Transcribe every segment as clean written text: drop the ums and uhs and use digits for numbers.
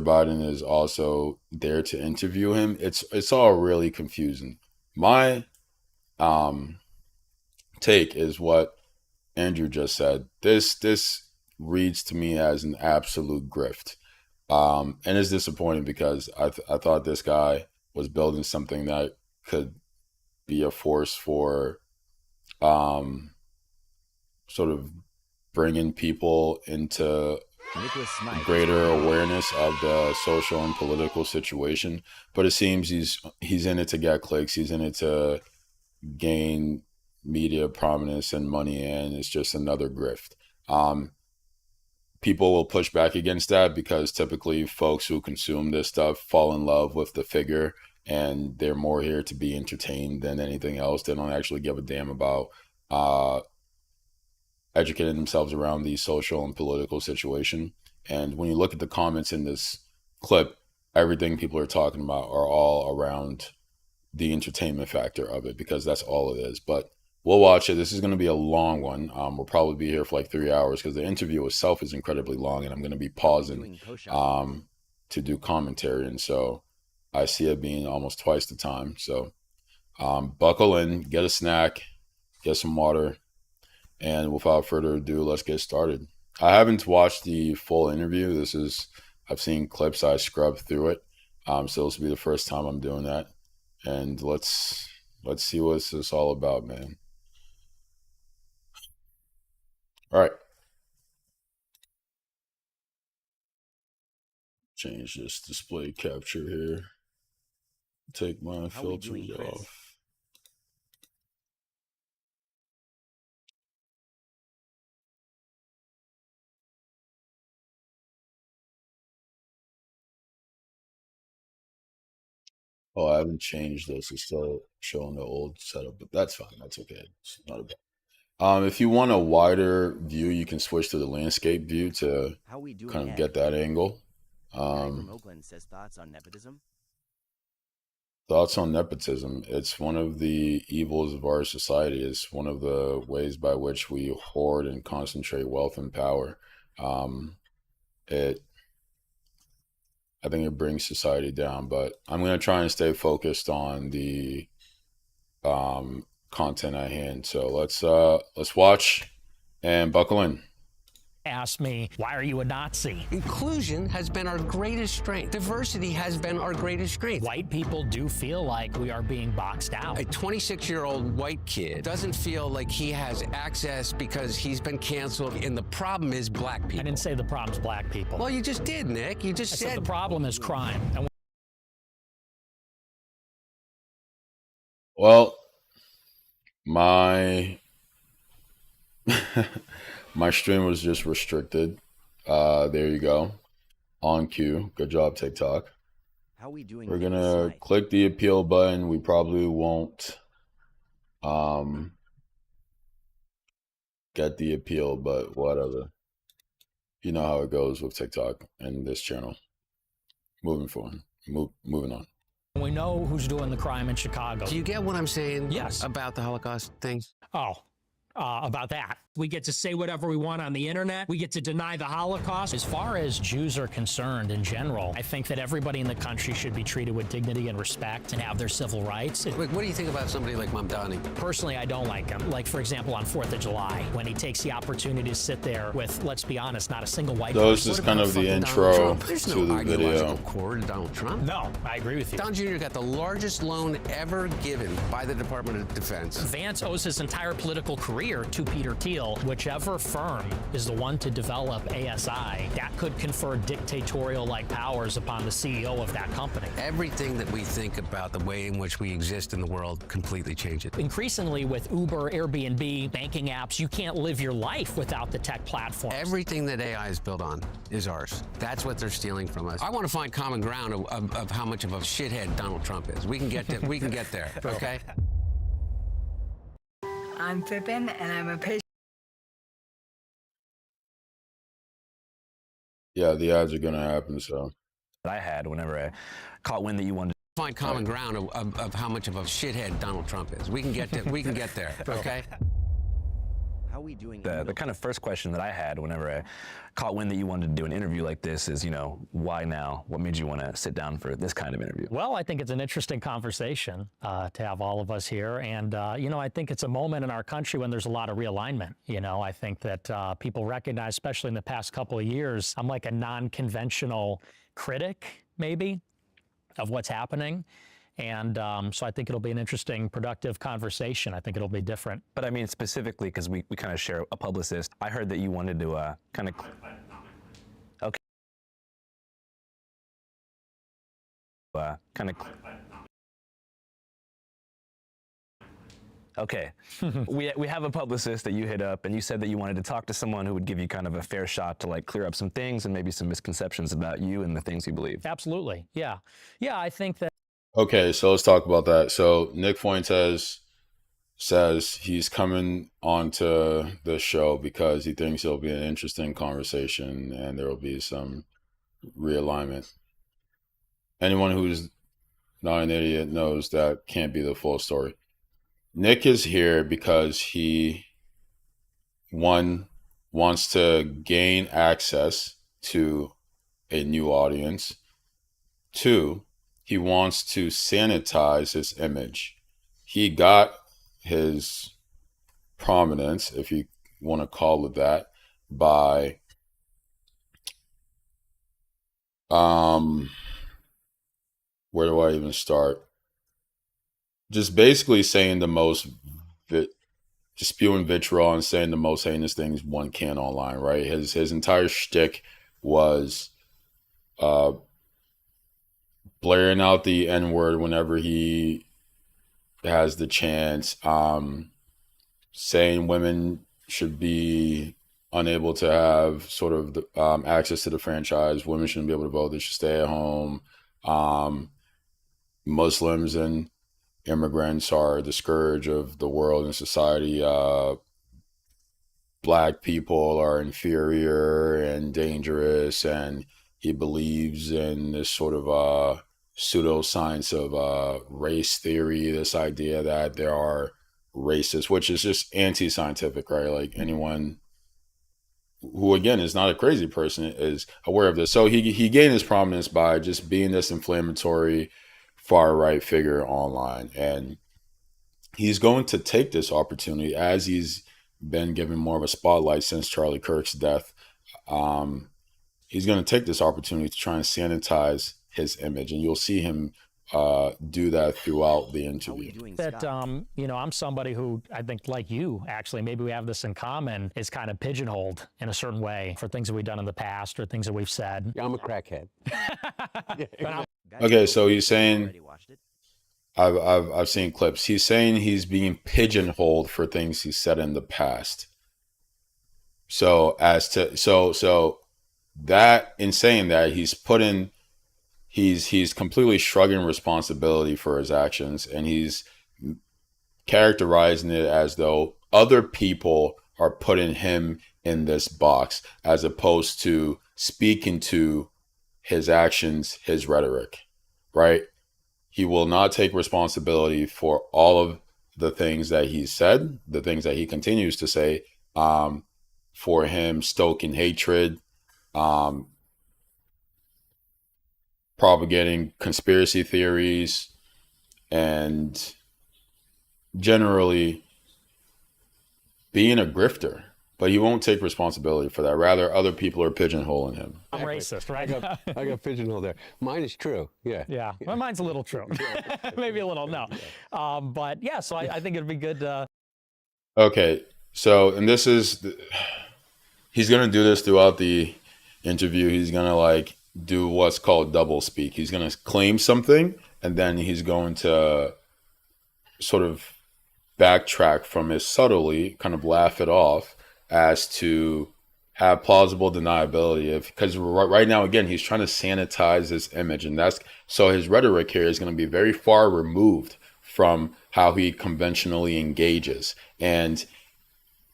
Biden is also there to interview him. It's all really confusing. My um take is what Andrew just said. This reads to me as an absolute grift. And it's disappointing because I thought this guy was building something that could be a force for um, sort of bringing people into greater awareness of the social and political situation. But it seems he's in it to get clicks. He's in it to gain media prominence and money, and it's just another grift. Um, People will push back against that because typically folks who consume this stuff fall in love with the figure and they're more here to be entertained than anything else. They don't actually give a damn about uh, educating themselves around the social and political situation. And when you look at the comments in this clip, everything people are talking about are all around the entertainment factor of it because that's all it is. But we'll watch it. This is going to be a long one. We'll probably be here for like 3 hours because the interview itself is incredibly long, and I'm going to be pausing to do commentary. And so I see it being almost twice the time. So buckle in, get a snack, get some water, and without further ado, let's get started. I haven't watched the full interview. I've seen clips. I scrubbed through it. So this will be the first time I'm doing that. And let's see what this all about, man. All right. Change this display capture here. Take my filters off. Oh, I haven't changed this. It's still showing the old setup, but that's fine. That's okay. It's not a bad. If you want a wider view, you can switch to the landscape view to kind of get that angle. Says thoughts on nepotism. Thoughts on nepotism. It's one of the evils of our society. It's one of the ways by which we hoard and concentrate wealth and power. It I think it brings society down, but I'm going to try and stay focused on the content at hand. So let's watch and buckle in. Asked me, why are you a Nazi? Inclusion has been our greatest strength. Diversity has been our greatest strength. White people do feel like we are being boxed out. A 26-year-old white kid doesn't feel like he has access because he's been canceled, and the problem is black people. I didn't say the problem's black people. Well, you just did, Nick. You just I said the problem is crime. And Well, my my stream was just restricted. There you go. On cue. Good job, TikTok. How we doing? We're gonna click the appeal button. We probably won't get the appeal, but whatever. You know how it goes with TikTok and this channel. Moving on. we know who's doing the crime in Chicago. Do you get what I'm saying? Yes. About the Holocaust thing? Oh, about that. We get to say whatever we want on the internet. We get to deny the Holocaust. As far as Jews are concerned in general, I think that everybody in the country should be treated with dignity and respect and have their civil rights. Wait, what do you think about somebody like Mamdani? Personally, I don't like him. Like, for example, on 4th of July, when he takes the opportunity to sit there with, let's be honest, not a single white So this person. is kind of the intro There's to no the video. ideological core to Donald Trump. No, I agree with you. Don Jr. got the largest loan ever given by the Department of Defense. Vance owes his entire political career to Peter Thiel. Whichever firm is the one to develop ASI, that could confer dictatorial-like powers upon the CEO of that company. Everything that we think about the way in which we exist in the world completely changes. Increasingly with Uber, Airbnb, banking apps, you can't live your life without the tech platforms. Everything that AI is built on is ours. That's what they're stealing from us. I want to find common ground of how much of a shithead Donald Trump is. We can get there, okay? I'm Pippin, and I'm a patient. Yeah, the ads are gonna happen, so. I had whenever I caught wind that you wanted to find common ground of how much of a shithead Donald Trump is. We can get there, okay? How are we doing? The kind of first question that I had whenever I caught wind that you wanted to do an interview like this is, why now? What made you want to sit down for this kind of interview? Well, I think it's an interesting conversation to have all of us here. And, I think it's a moment in our country when there's a lot of realignment. I think that people recognize, especially in the past couple of years, I'm like a non-conventional critic, maybe, of what's happening. And so I think it'll be an interesting, productive conversation. I think it'll be different. But I mean, specifically, because we kind of share a publicist, I heard that you wanted to kind of... Okay. Okay. we have a publicist that you hit up, and you said that you wanted to talk to someone who would give you kind of a fair shot to like clear up some things and maybe some misconceptions about you and the things you believe. Absolutely. Yeah. Yeah, I think that. Okay, so let's talk about that. So Nick Fuentes says he's coming onto the show because he thinks it'll be an interesting conversation and there will be some realignment. Anyone who's not an idiot knows that can't be the full story. Nick is here because he, one, wants to gain access to a new audience. Two, he wants to sanitize his image. He got his prominence, if you want to call it that, by where do I even start? Just basically saying the most, just spewing vitriol and saying the most heinous things one can online, right? His entire shtick was blaring out the N-word whenever he has the chance, saying women should be unable to have sort of the, access to the franchise. Women shouldn't be able to vote. They should stay at home. Muslims and immigrants are the scourge of the world and society. Black people are inferior and dangerous, and he believes in this sort of pseudoscience of race theory, this idea that there are racists, which is just anti-scientific, right? Like anyone who, again, is not a crazy person is aware of this. So he gained his prominence by just being this inflammatory far-right figure online. And he's going to take this opportunity, as he's been given more of a spotlight since Charlie Kirk's death. He's going to take this opportunity to try and sanitize his image, and you'll see him do that throughout the interview. That, I'm somebody who, I think like you, actually, maybe we have this in common, is kind of pigeonholed in a certain way for things that we've done in the past or things that we've said. Yeah, I'm a crackhead. Okay, so he's saying, I've seen clips. He's saying he's being pigeonholed for things he said in the past. So that, in saying that, he's completely shrugging responsibility for his actions, and he's characterizing it as though other people are putting him in this box, as opposed to speaking to his actions, his rhetoric, right? He will not take responsibility for all of the things that he said, the things that he continues to say, for him stoking hatred, propagating conspiracy theories, and generally being a grifter. But he won't take responsibility for that. Rather, other people are pigeonholing him. I'm racist, right? I got pigeonholed there. Mine is true. Yeah. Yeah. Well, mine's a little true. Maybe a little, no. But yeah, so I think it'd be good to... Okay. So, and this is, he's going to do this throughout the interview. He's going to do what's called double speak. He's going to claim something, and then he's going to sort of backtrack from it subtly, kind of laugh it off, as to have plausible deniability. Because right now, again, he's trying to sanitize his image, and that's, so his rhetoric here is going to be very far removed from how he conventionally engages. And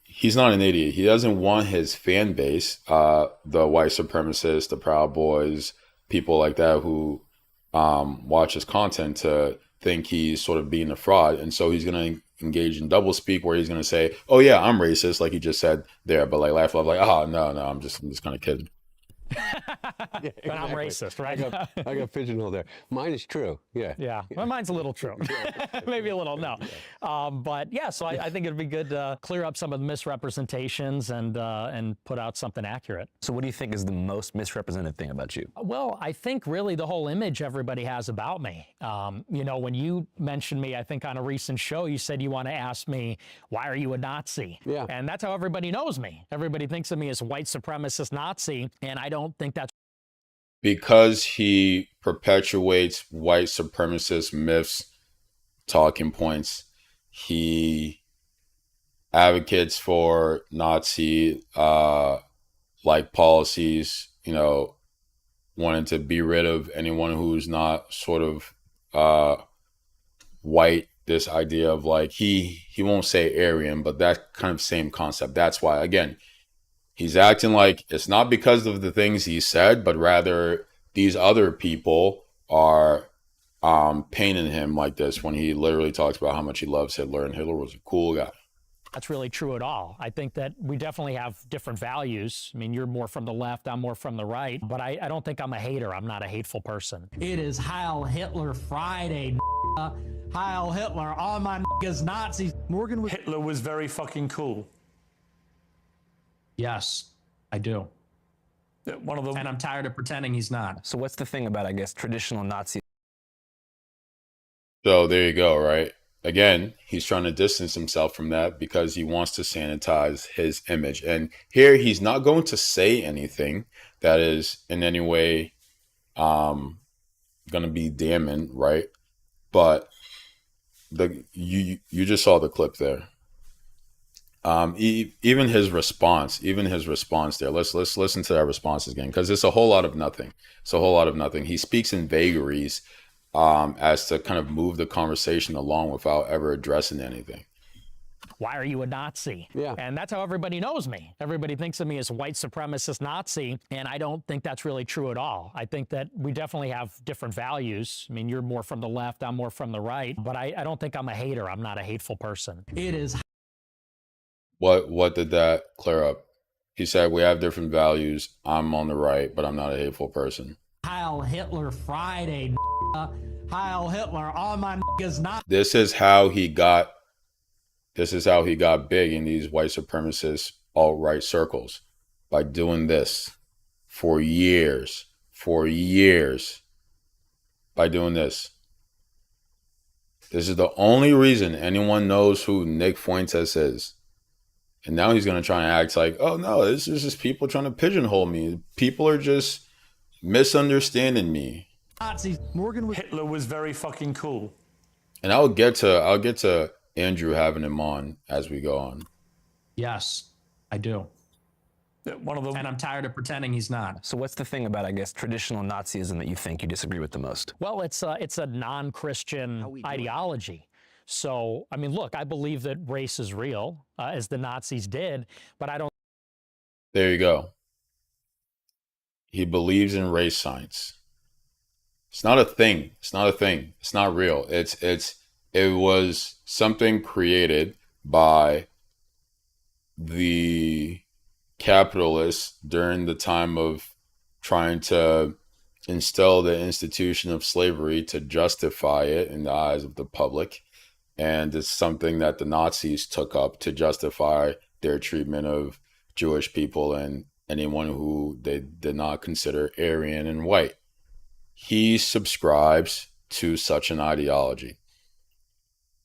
he's not an idiot. He doesn't want his fan base, the white supremacists, the Proud Boys, people like that who watch his content, to think he's sort of being a fraud. And so he's going to engage in double speak where he's going to say, "Oh yeah, I'm racist," like he just said there, but like laugh like, "Oh no, no, I'm just kind of kidding." Yeah, But I'm exactly. racist, right? I got pigeonholed there. Mine is true. Yeah. Yeah, well, mine's a little true. Maybe a little, no. But yeah, so I think it'd be good to clear up some of the misrepresentations and put out something accurate. So what do you think is the most misrepresented thing about you? Well, I think really the whole image everybody has about me. You know, when you mentioned me, I think on a recent show, you said you want to ask me, why are you a Nazi? Yeah. And that's how everybody knows me. Everybody thinks of me as a white supremacist Nazi, and I don't think that's Because he perpetuates white supremacist myths, talking points. He advocates for Nazi like policies, you know, wanting to be rid of anyone who's not sort of white. This idea of like he won't say Aryan, but that kind of same concept. That's why, again, he's acting like it's not because of the things he said, but rather these other people are painting him like this when he literally talks about how much he loves Hitler and Hitler was a cool guy. really true at all. I think that we definitely have different values. I mean, you're more from the left, I'm more from the right, but I don't think I'm a hater. I'm not a hateful person. It is Heil Hitler Friday, Heil Hitler, all my niggas Nazis. Hitler was very fucking cool. Yes, I do. One of the And I'm tired of pretending he's not. So what's the thing about, I guess, traditional Nazi? So there you go, right? Again, he's trying to distance himself from that because he wants to sanitize his image. And here he's not going to say anything that is in any way going to be damning, right? But you just saw the clip there. Even his response there. Let's listen to that response again because it's a whole lot of nothing. It's a whole lot of nothing. He speaks in vagaries as to kind of move the conversation along without ever addressing anything. Why are you a Nazi? Yeah. And that's how everybody knows me. Everybody thinks of me as a white supremacist Nazi, and I don't think that's really true at all. I think that we definitely have different values. I mean, you're more from the left, I'm more from the right, but I don't think I'm a hater. I'm not a hateful person. It is. What did that clear up? He said we have different values. I'm on the right, but I'm not a hateful person. Heil Hitler Friday, Heil Hitler, all my niggas not. This is how he got big in these white supremacist alt-right circles, by doing this for years, by doing this. This is the only reason anyone knows who Nick Fuentes is. And now he's going to try and act like, oh no, this is just people trying to pigeonhole me. People are just misunderstanding me. Nazis. Hitler was very fucking cool. And I'll get to Andrew having him on as we go on. Yes, I do. One of the And I'm tired of pretending he's not. So what's the thing about, I guess, traditional Nazism that you think you disagree with the most? Well, it's a non-Christian ideology. So, I mean, look, I believe that race is real, as the Nazis did, but I don't. There you go. He believes in race science. It's not a thing. It's not a thing. It's not real. It was something created by the capitalists during the time of trying to instill the institution of slavery to justify it in the eyes of the public. And it's something that the Nazis took up to justify their treatment of Jewish people and anyone who they did not consider Aryan and white. He subscribes to such an ideology.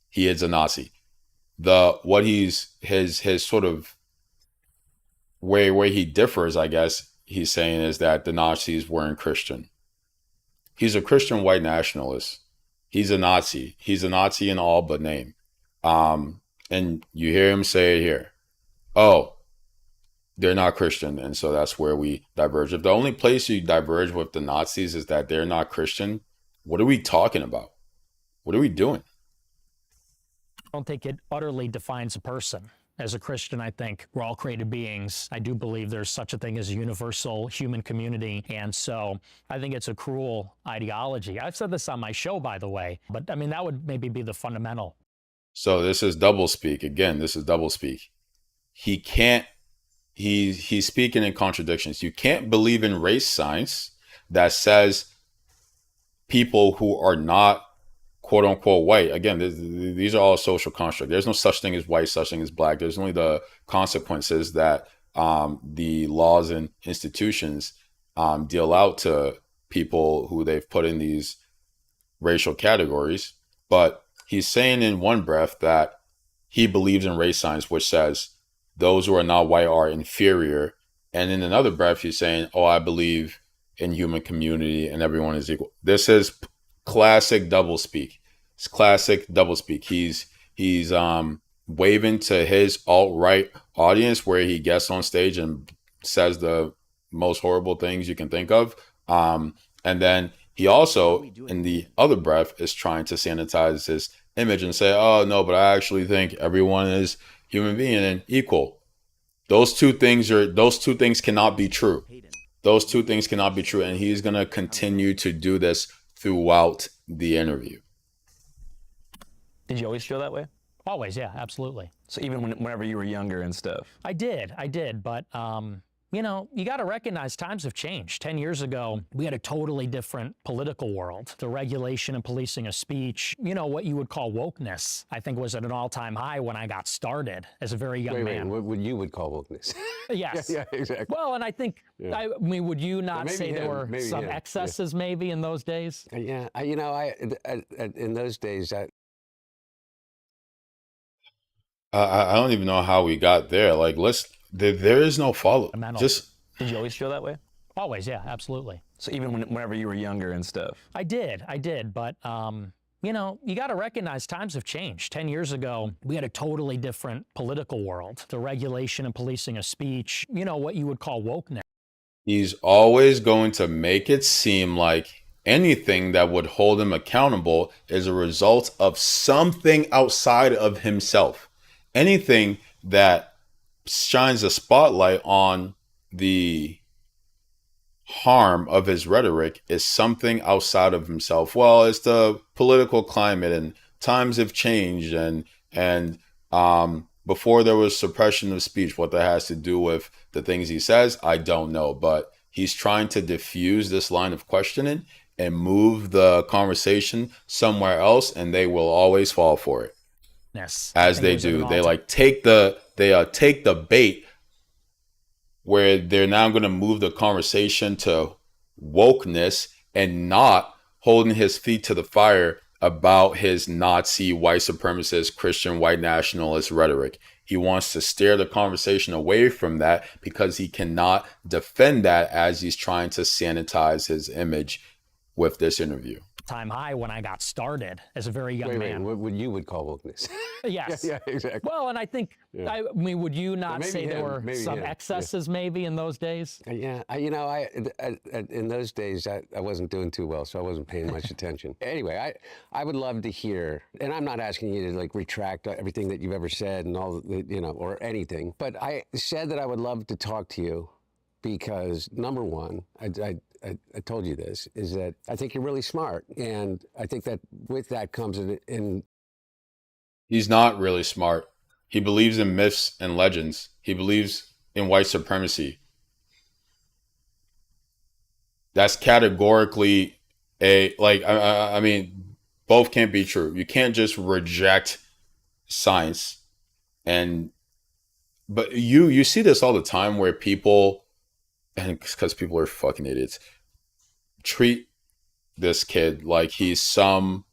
He is a Nazi. His sort of where he differs, I guess he's saying, is that the Nazis weren't Christian. He's a Christian white nationalist. He's a Nazi. He's a Nazi in all but name. And you hear him say it here. Oh, they're not Christian. And so that's where we diverge. If the only place you diverge with the Nazis is that they're not Christian, what are we talking about? What are we doing? I don't think it utterly defines a person. As a Christian, I think we're all created beings. I do believe there's such a thing as a universal human community. And so I think it's a cruel ideology. I've said this on my show, by the way, but I mean, that would maybe be the fundamental So this is double speak. Again, this is double speak. He can't he's speaking in contradictions. You can't believe in race science that says people who are not quote unquote white. Again, these are all social constructs. There's no such thing as white, such thing as black. There's only the consequences that the laws and institutions deal out to people who they've put in these racial categories. But he's saying in one breath that he believes in race science, which says those who are not white are inferior. And in another breath, he's saying, oh, I believe in human community and everyone is equal. This is classic doublespeak. It's classic doublespeak. He's waving to his alt-right audience where he gets on stage and says the most horrible things you can think of. And then he also, in the other breath, is trying to sanitize his image and say, oh, no, but I actually think everyone is human being and equal. Those two things cannot be true. Those two things cannot be true. And he's going to continue to do this throughout the interview. Did you always feel that way? Always, yeah, absolutely. So even whenever you were younger and stuff? I did, but you know, you got to recognize times have changed. 10 years ago, we had a totally different political world. The regulation and policing of speech, you know, what you would call wokeness, I think was at an all-time high when I got started as a very young man. What you would call wokeness? Yes. Yeah, exactly. Well, and I think, I mean, would you not say there were some him, excesses maybe in those days? Yeah, in those days, I don't even know how we got there. Like, there is no follow. Just Did you always feel that way? Always, yeah, absolutely. So even whenever you were younger and stuff? I did, but you know, you got to recognize times have changed. 10 years ago, we had a totally different political world. The regulation and policing of speech, you know, what you would call wokeness. he's always going to make it seem like anything that would hold him accountable is a result of something outside of himself. Anything that shines a spotlight on the harm of his rhetoric is something outside of himself. Well, it's the political climate and times have changed and before there was suppression of speech, what that has to do with the things he says, I don't know. But he's trying to diffuse this line of questioning and move the conversation somewhere else, and they will always fall for it. As they do. They like take the bait where they're now going to move the conversation to wokeness and not holding his feet to the fire about his Nazi, white supremacist, Christian, white nationalist rhetoric. He wants to steer the conversation away from that because he cannot defend that as he's trying to sanitize his image with this interview. Time high when I got started as a very young man. What you would call wokeness? Yes. Yeah, exactly. Well, and I think, I mean, would you not say there were some him, excesses maybe in those days? Yeah, in those days, I wasn't doing too well, so I wasn't paying much attention. Anyway, I would love to hear, and I'm not asking you to like retract everything that you've ever said and all, or anything, but I said that I would love to talk to you because number one, I told you this, is that I think you're really smart. And I think that with that comes in. He's not really smart. He believes in myths and legends. He believes in white supremacy. That's categorically I mean, both can't be true. You can't just reject science. But you see this all the time where people, and because people are fucking idiots, treat this kid like he's some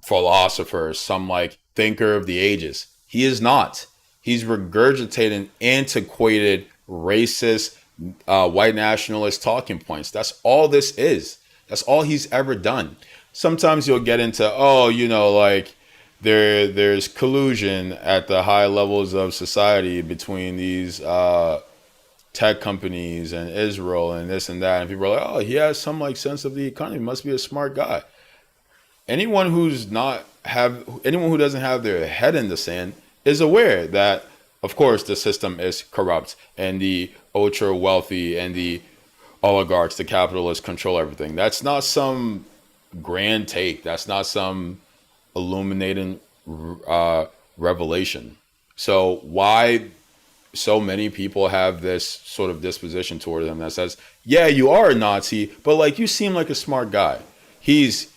philosopher, some like thinker of the ages. He is not. He's regurgitating antiquated, racist, white nationalist talking points. That's all this is. That's all he's ever done. Sometimes you'll get into, like there's collusion at the high levels of society between these tech companies and Israel and this and that. And people are like, oh, he has some like sense of the economy. Must be a smart guy. Anyone who doesn't have their head in the sand is aware that, of course, the system is corrupt and the ultra wealthy and the oligarchs, the capitalists control everything. That's not some grand take. That's not some illuminating revelation. So why so many people have this sort of disposition toward him that says, yeah, you are a Nazi, but like you seem like a smart guy. He's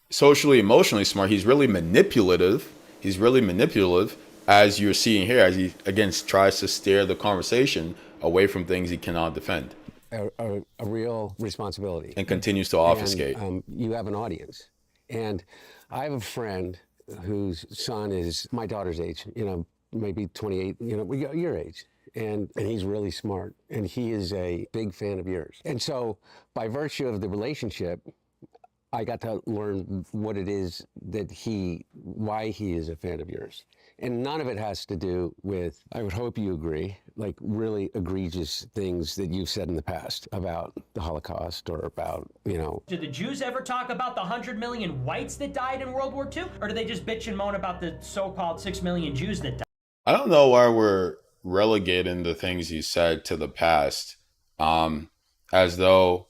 socially, emotionally smart. He's really manipulative. As you're seeing here, as he again tries to steer the conversation away from things he cannot defend. A real responsibility. And continues to obfuscate. And, you have an audience. And I have a friend whose son is my daughter's age, maybe 28, your age. And he's really smart. And he is a big fan of yours. And so by virtue of the relationship, I got to learn what it is that why he is a fan of yours. And none of it has to do with, I would hope you agree, like really egregious things that you've said in the past about the Holocaust or about, Did the Jews ever talk about the 100 million whites that died in World War II? Or do they just bitch and moan about the so-called 6 million Jews that died? I don't know why we're relegating the things he said to the past, as though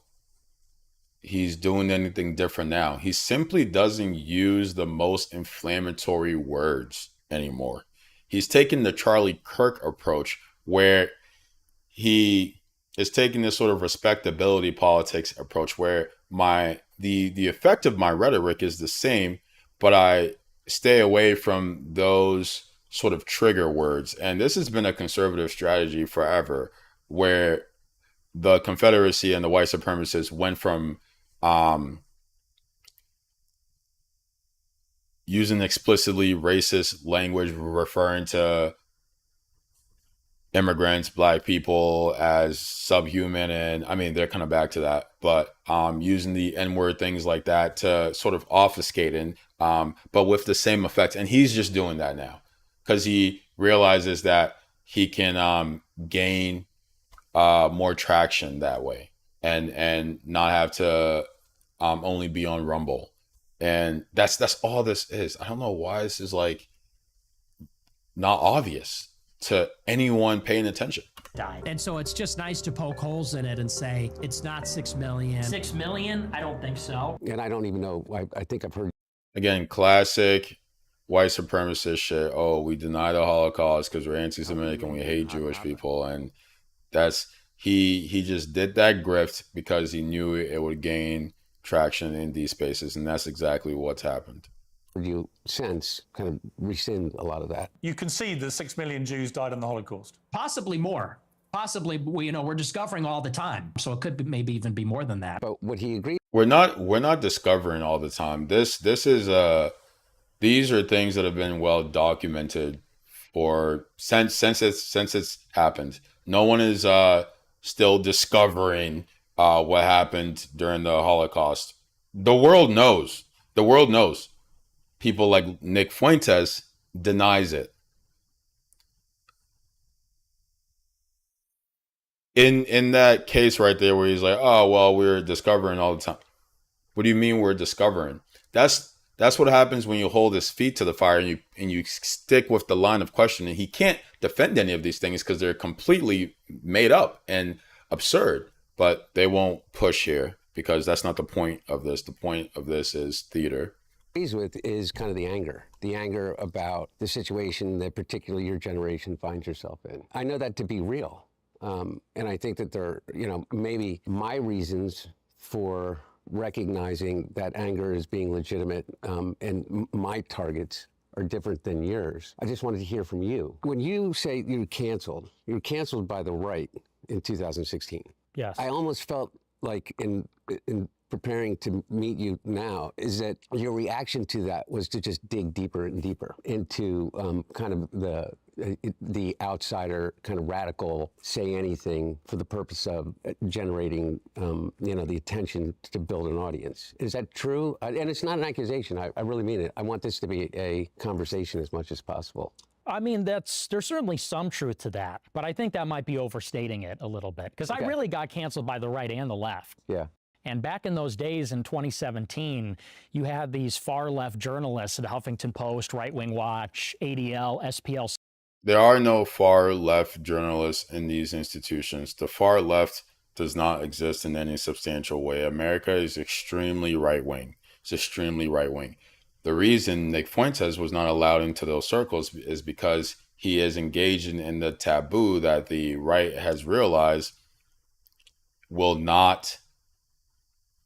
he's doing anything different now. He simply doesn't use the most inflammatory words anymore. He's taking the Charlie Kirk approach where he is taking this sort of respectability politics approach where the effect of my rhetoric is the same, but I stay away from those sort of trigger words. And this has been a conservative strategy forever, where the Confederacy and the white supremacists went from using explicitly racist language referring to immigrants, black people as subhuman, and I mean they're kind of back to that, but using the N-word, things like that, to sort of obfuscate, and but with the same effect. And he's just doing that now because he realizes that he can gain more traction that way, and not have to only be on Rumble. And that's all this is. I don't know why this is like not obvious to anyone paying attention. And so it's just nice to poke holes in it and say it's not 6 million. 6 million? I don't think so. And I don't even know. I think I've heard. Again, classic white supremacist shit. Oh, we deny the Holocaust because we're anti-Semitic and we hate Jewish people. And that's he just did that grift because he knew it would gain traction in these spaces, and that's exactly what's happened. Would you sense kind of rescind a lot of that? You concede that 6 million Jews died in the Holocaust? Possibly more. Possibly, we're discovering all the time. So it could maybe even be more than that. But would he agree? We're not discovering all the time. This is these are things that have been well documented for since it's happened. No one is still discovering what happened during the Holocaust. The world knows. The world knows. People like Nick Fuentes denies it. In that case right there where he's like, oh, well, we're discovering all the time. What do you mean we're discovering? That's what happens when you hold his feet to the fire and you stick with the line of questioning. He can't defend any of these things because they're completely made up and absurd. But they won't push here because that's not the point of this. The point of this is theater. With is kind of the anger about the situation that particularly your generation finds yourself in. I know that to be real. And I think that there, maybe my reasons for recognizing that anger as being legitimate and my targets are different than yours. I just wanted to hear from you. When you say you were canceled by the right in 2016. Yes. I almost felt like in preparing to meet you now, is that your reaction to that was to just dig deeper and deeper into kind of the outsider, kind of radical, say anything for the purpose of generating, the attention to build an audience. Is that true? And it's not an accusation. I really mean it. I want this to be a conversation as much as possible. I mean, there's certainly some truth to that, but I think that might be overstating it a little bit because I really got canceled by the right and the left. Yeah. And back in those days in 2017, you had these far left journalists at Huffington Post, Right Wing Watch, ADL, SPL. There are no far left journalists in these institutions. The far left does not exist in any substantial way. America is extremely right wing. is extremely right wing. The reason Nick Fuentes was not allowed into those circles is because he is engaged in the taboo that the right has realized will not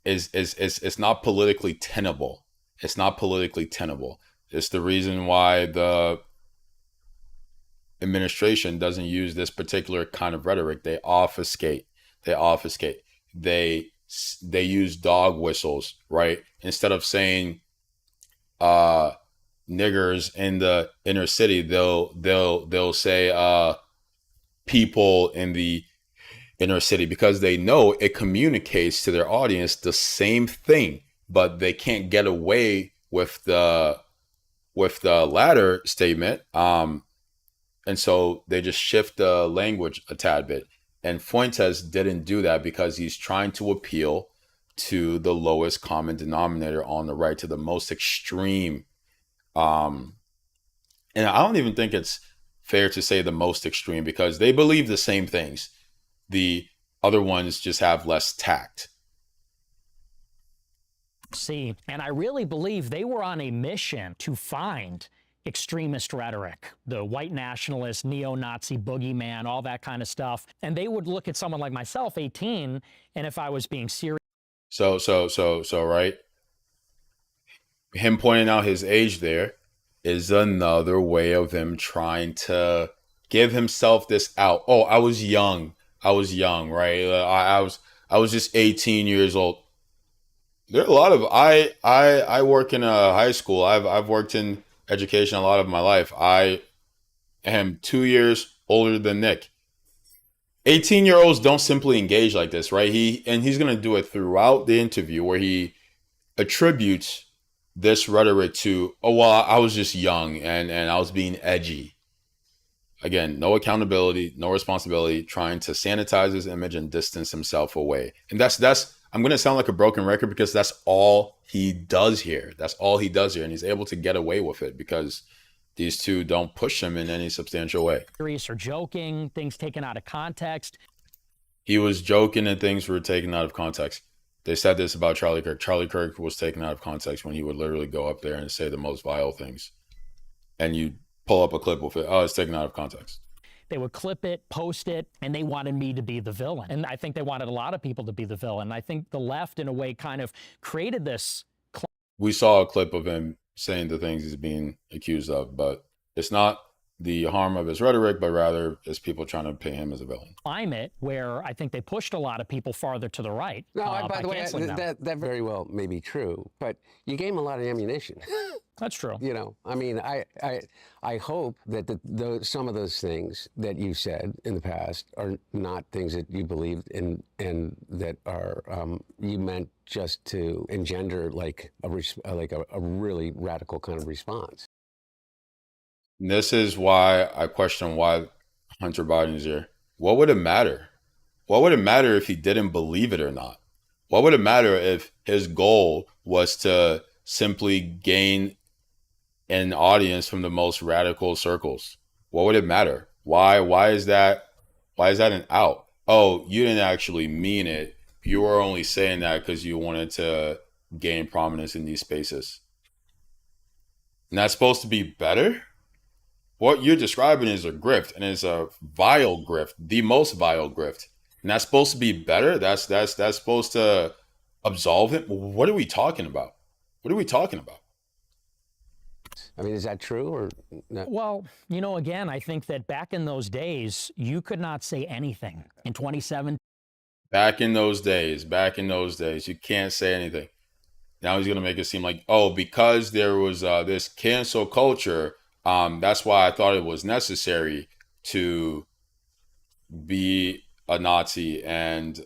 is it's not politically tenable. It's not politically tenable. It's the reason why the administration doesn't use this particular kind of rhetoric. They obfuscate. They obfuscate. They use dog whistles, right? Instead of saying niggers in the inner city, they'll say people in the inner city, because they know it communicates to their audience the same thing, but they can't get away with the latter statement. And so they just shift the language a tad bit. And Fuentes didn't do that because he's trying to appeal to the lowest common denominator on the right, to the most extreme. And I don't even think it's fair to say the most extreme, because they believe the same things. The other ones just have less tact. See, and I really believe they were on a mission to find extremist rhetoric, the white nationalist, neo-Nazi boogeyman, all that kind of stuff. And they would look at someone like myself, 18, and if I was being serious. So, right? Him pointing out his age there is another way of him trying to give himself this out. Oh, I was young, right? I was just 18 years old. There are a lot of I work in a high school. I've worked in education a lot of my life. I am 2 years older than Nick. 18-year-olds don't simply engage like this, right? He's going to do it throughout the interview, where he attributes this rhetoric to, oh, well, I was just young and I was being edgy. Again, no accountability, no responsibility, trying to sanitize his image and distance himself away. And that's I'm going to sound like a broken record, because that's all he does here. That's all he does here. And he's able to get away with it because these two don't push him in any substantial way. Serious or joking, things taken out of context. He was joking and things were taken out of context. They said this about Charlie Kirk. Charlie Kirk was taken out of context when he would literally go up there and say the most vile things. And you pull up a clip with it. Oh, it's taken out of context. They would clip it, post it, and they wanted me to be the villain. And I think they wanted a lot of people to be the villain. I think the left, in a way, kind of created this. We saw a clip of him saying the things he's being accused of, but it's not the harm of his rhetoric, but rather it's people trying to paint him as a villain. Climate where I think they pushed a lot of people farther to the right. No, by the way, that very well may be true, but you gave him a lot of ammunition. That's true. You know, I mean, I hope that some of those things that you said in the past are not things that you believed in, and that are you meant just to engender like a really radical kind of response. And this is why I question why Hunter Biden is here. What would it matter? What would it matter if he didn't believe it or not? What would it matter if his goal was to simply gain an audience from the most radical circles? What would it matter? Why is that an out? Oh, you didn't actually mean it. You were only saying that because you wanted to gain prominence in these spaces. And that's supposed to be better? What you're describing is a grift, and it's a vile grift, the most vile grift. And that's supposed to be better? That's supposed to absolve him? What are we talking about? What are we talking about? I mean, is that true or not? Well, you know, again, I think that back in those days, you could not say anything. In 2017. Back in those days, you can't say anything. Now he's going to make it seem like, oh, because there was this cancel culture, that's why I thought it was necessary to be a Nazi and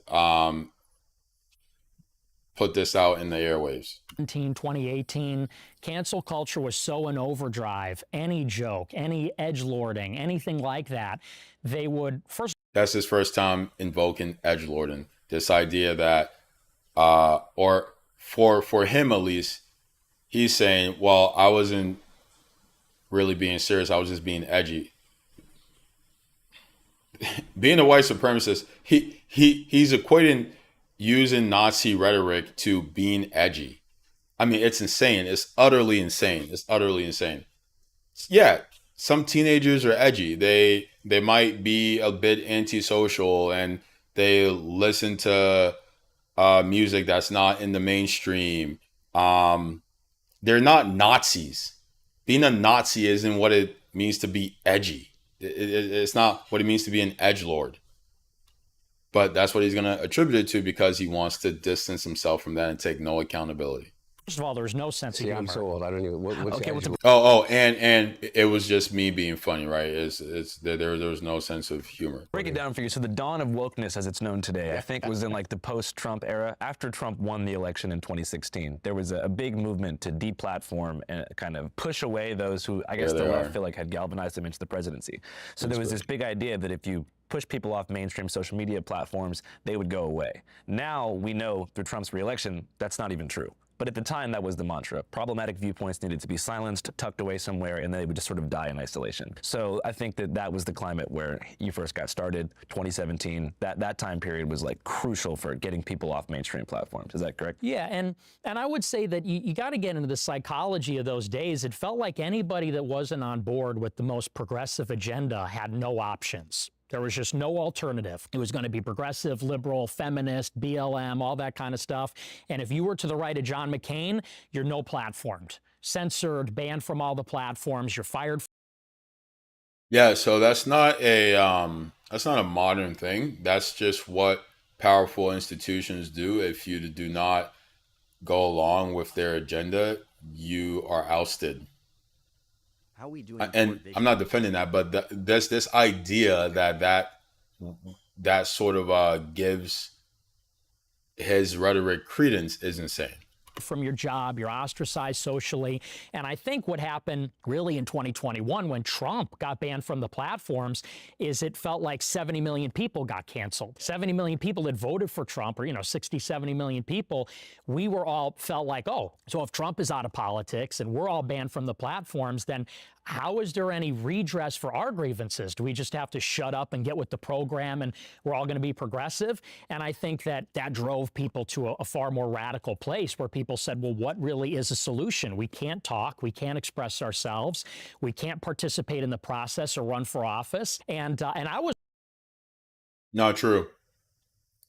put this out in the airwaves. 2018, cancel culture was so in overdrive. Any joke, any edgelording, anything like that, they would first. That's his first time invoking edgelording. This idea that, or for him at least, he's saying, well, I wasn't really being serious. I was just being edgy. Being a white supremacist, he's equating using Nazi rhetoric to being edgy. I mean, it's insane. It's utterly insane. It's utterly insane. Yeah, some teenagers are edgy. They might be a bit antisocial and they listen to music that's not in the mainstream. Um, they're not Nazis. Being a Nazi isn't what it means to be edgy. It's not what it means to be an edgelord. But that's what he's going to attribute it to because he wants to distance himself from that and take no accountability. First of all, there's no sense of See, humor. I'm so old. I don't even. What's Okay, edgy? And it was just me being funny, right? It's there was no sense of humor. Break it down for you. So the dawn of wokeness, as it's known today, I think was in like the post-Trump era. After Trump won the election in 2016, there was a big movement to deplatform and kind of push away those who I guess the left feel like had galvanized them into the presidency. So there was this big idea that if you push people off mainstream social media platforms, they would go away. Now we know through Trump's reelection, that's not even true. But at the time, that was the mantra. Problematic viewpoints needed to be silenced, tucked away somewhere, and they would just sort of die in isolation. So I think that that was the climate where you first got started, 2017. That time period was like crucial for getting people off mainstream platforms. Is that correct? Yeah, and I would say that you got to get into the psychology of those days. It felt like anybody that wasn't on board with the most progressive agenda had no options. There was just no alternative. It was going to be progressive, liberal, feminist, BLM, all that kind of stuff. And if you were to the right of John McCain, you're no platformed, censored, banned from all the platforms. You're fired. Yeah, so that's not a modern thing. That's just what powerful institutions do. If you do not go along with their agenda, you are ousted. How we doing And toward I'm vision? not defending that, but this idea that sort of gives his rhetoric credence is insane. From your job, you're ostracized socially. And I think what happened really in 2021 when Trump got banned from the platforms is it felt like 70 million people got canceled. 70 million people that voted for Trump, or 60, 70 million people, we were all felt like, oh, so if Trump is out of politics and we're all banned from the platforms, then how is there any redress for our grievances? Do we just have to shut up and get with the program and we're all going to be progressive? And I think that drove people to a far more radical place where people said, well, what really is a solution? We can't talk. We can't express ourselves. We can't participate in the process or run for office. And I was Not true.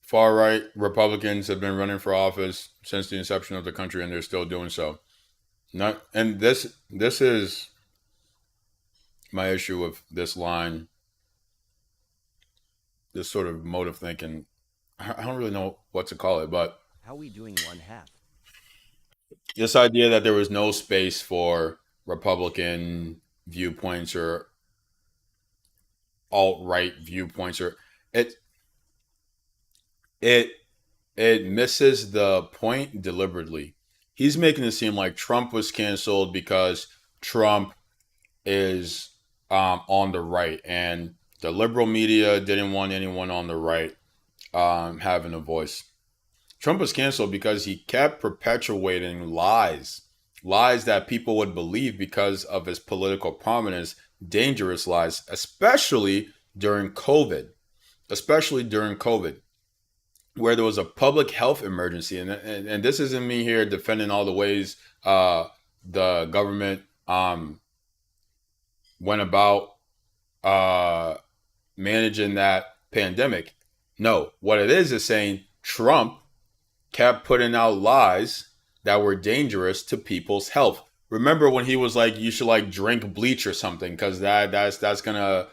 Far right Republicans have been running for office since the inception of the country, and they're still doing so. Not, and this is my issue with this line, this sort of mode of thinking. I don't really know what to call it, but How we doing one half? this idea that there was no space for Republican viewpoints or alt-right viewpoints, or it it it misses the point deliberately. He's making it seem like Trump was canceled because Trump is on the right, and the liberal media didn't want anyone on the right having a voice. Trump was canceled because he kept perpetuating lies that people would believe because of his political prominence, dangerous lies, especially during COVID, where there was a public health emergency. And this isn't me here defending all the ways the government went about managing that pandemic. No, what it is saying Trump kept putting out lies that were dangerous to people's health. Remember when he was like, you should like drink bleach or something because that's gonna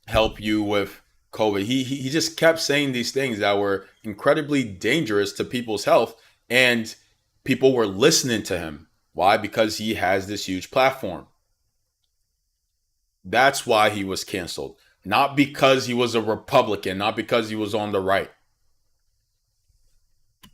help you with COVID. He just kept saying these things that were incredibly dangerous to people's health, and people were listening to him. Why? Because he has this huge platform. That's why he was canceled. Not because he was a Republican, not because he was on the right.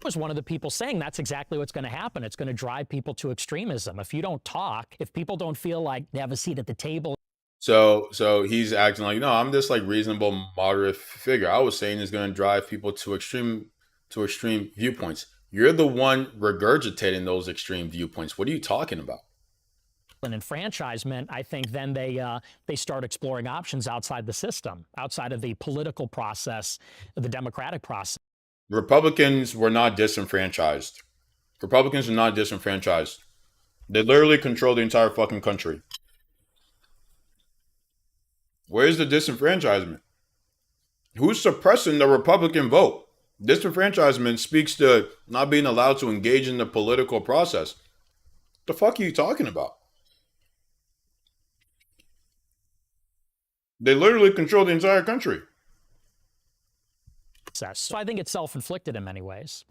was one of the people saying that's exactly what's going to happen. It's going to drive people to extremism. If you don't talk, if people don't feel like they have a seat at the table. So he's acting like, no, I'm this like reasonable, moderate figure. I was saying it's going to drive people to extreme viewpoints. You're the one regurgitating those extreme viewpoints. What are you talking about? And enfranchisement, I think then they start exploring options outside the system, outside of the political process, the democratic process. Republicans were not disenfranchised. Republicans are not disenfranchised. They literally control the entire fucking country. Where's the disenfranchisement? Who's suppressing the Republican vote? Disenfranchisement speaks to not being allowed to engage in the political process. What the fuck are you talking about? They literally control the entire country. So I think it's self-inflicted in many ways.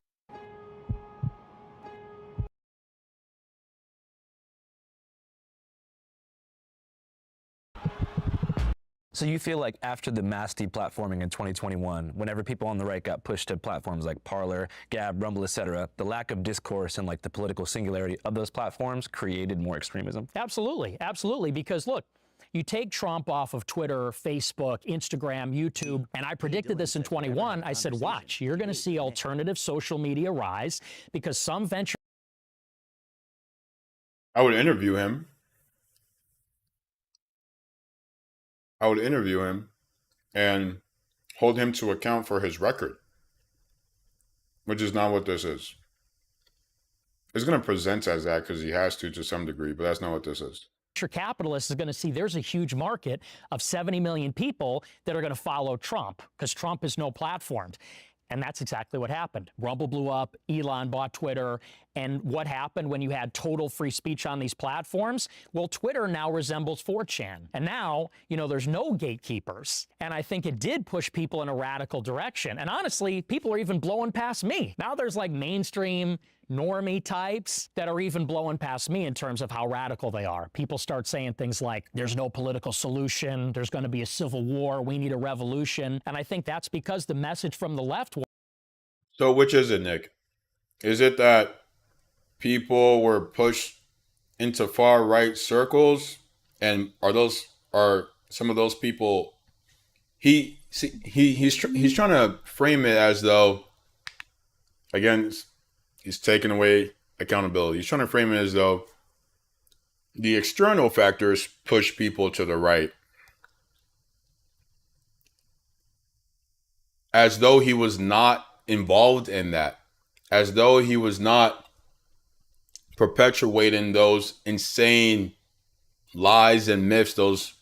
So you feel like after the mass deplatforming in 2021, whenever people on the right got pushed to platforms like Parler, Gab, Rumble, etc., the lack of discourse and like the political singularity of those platforms created more extremism? Absolutely, absolutely. Because look, you take Trump off of Twitter, Facebook, Instagram, YouTube, and I predicted this in 21. I said, watch, you're going to see alternative social media rise because some venture. I would interview him. I would interview him and hold him to account for his record, which is not what this is. It's going to present as that because he has to some degree, but that's not what this is. Capitalist is going to see there's a huge market of 70 million people that are going to follow Trump because Trump is no platformed. And that's exactly what happened. Rumble blew up, Elon bought Twitter, and what happened when you had total free speech on these platforms? Well, Twitter now resembles 4chan. And now, there's no gatekeepers. And I think it did push people in a radical direction. And honestly, people are even blowing past me. Now there's like mainstream normie types that are even blowing past me in terms of how radical they are. People start saying things like, there's no political solution, there's going to be a civil war, we need a revolution. And I think that's because the message from the left was. So which is it, Nick? Is it that people were pushed into far right circles, and are some of those people? He's trying to frame it as though, again, he's taking away accountability. He's trying to frame it as though the external factors push people to the right, as though he was not involved in that, as though he was not perpetuating those insane lies and myths, those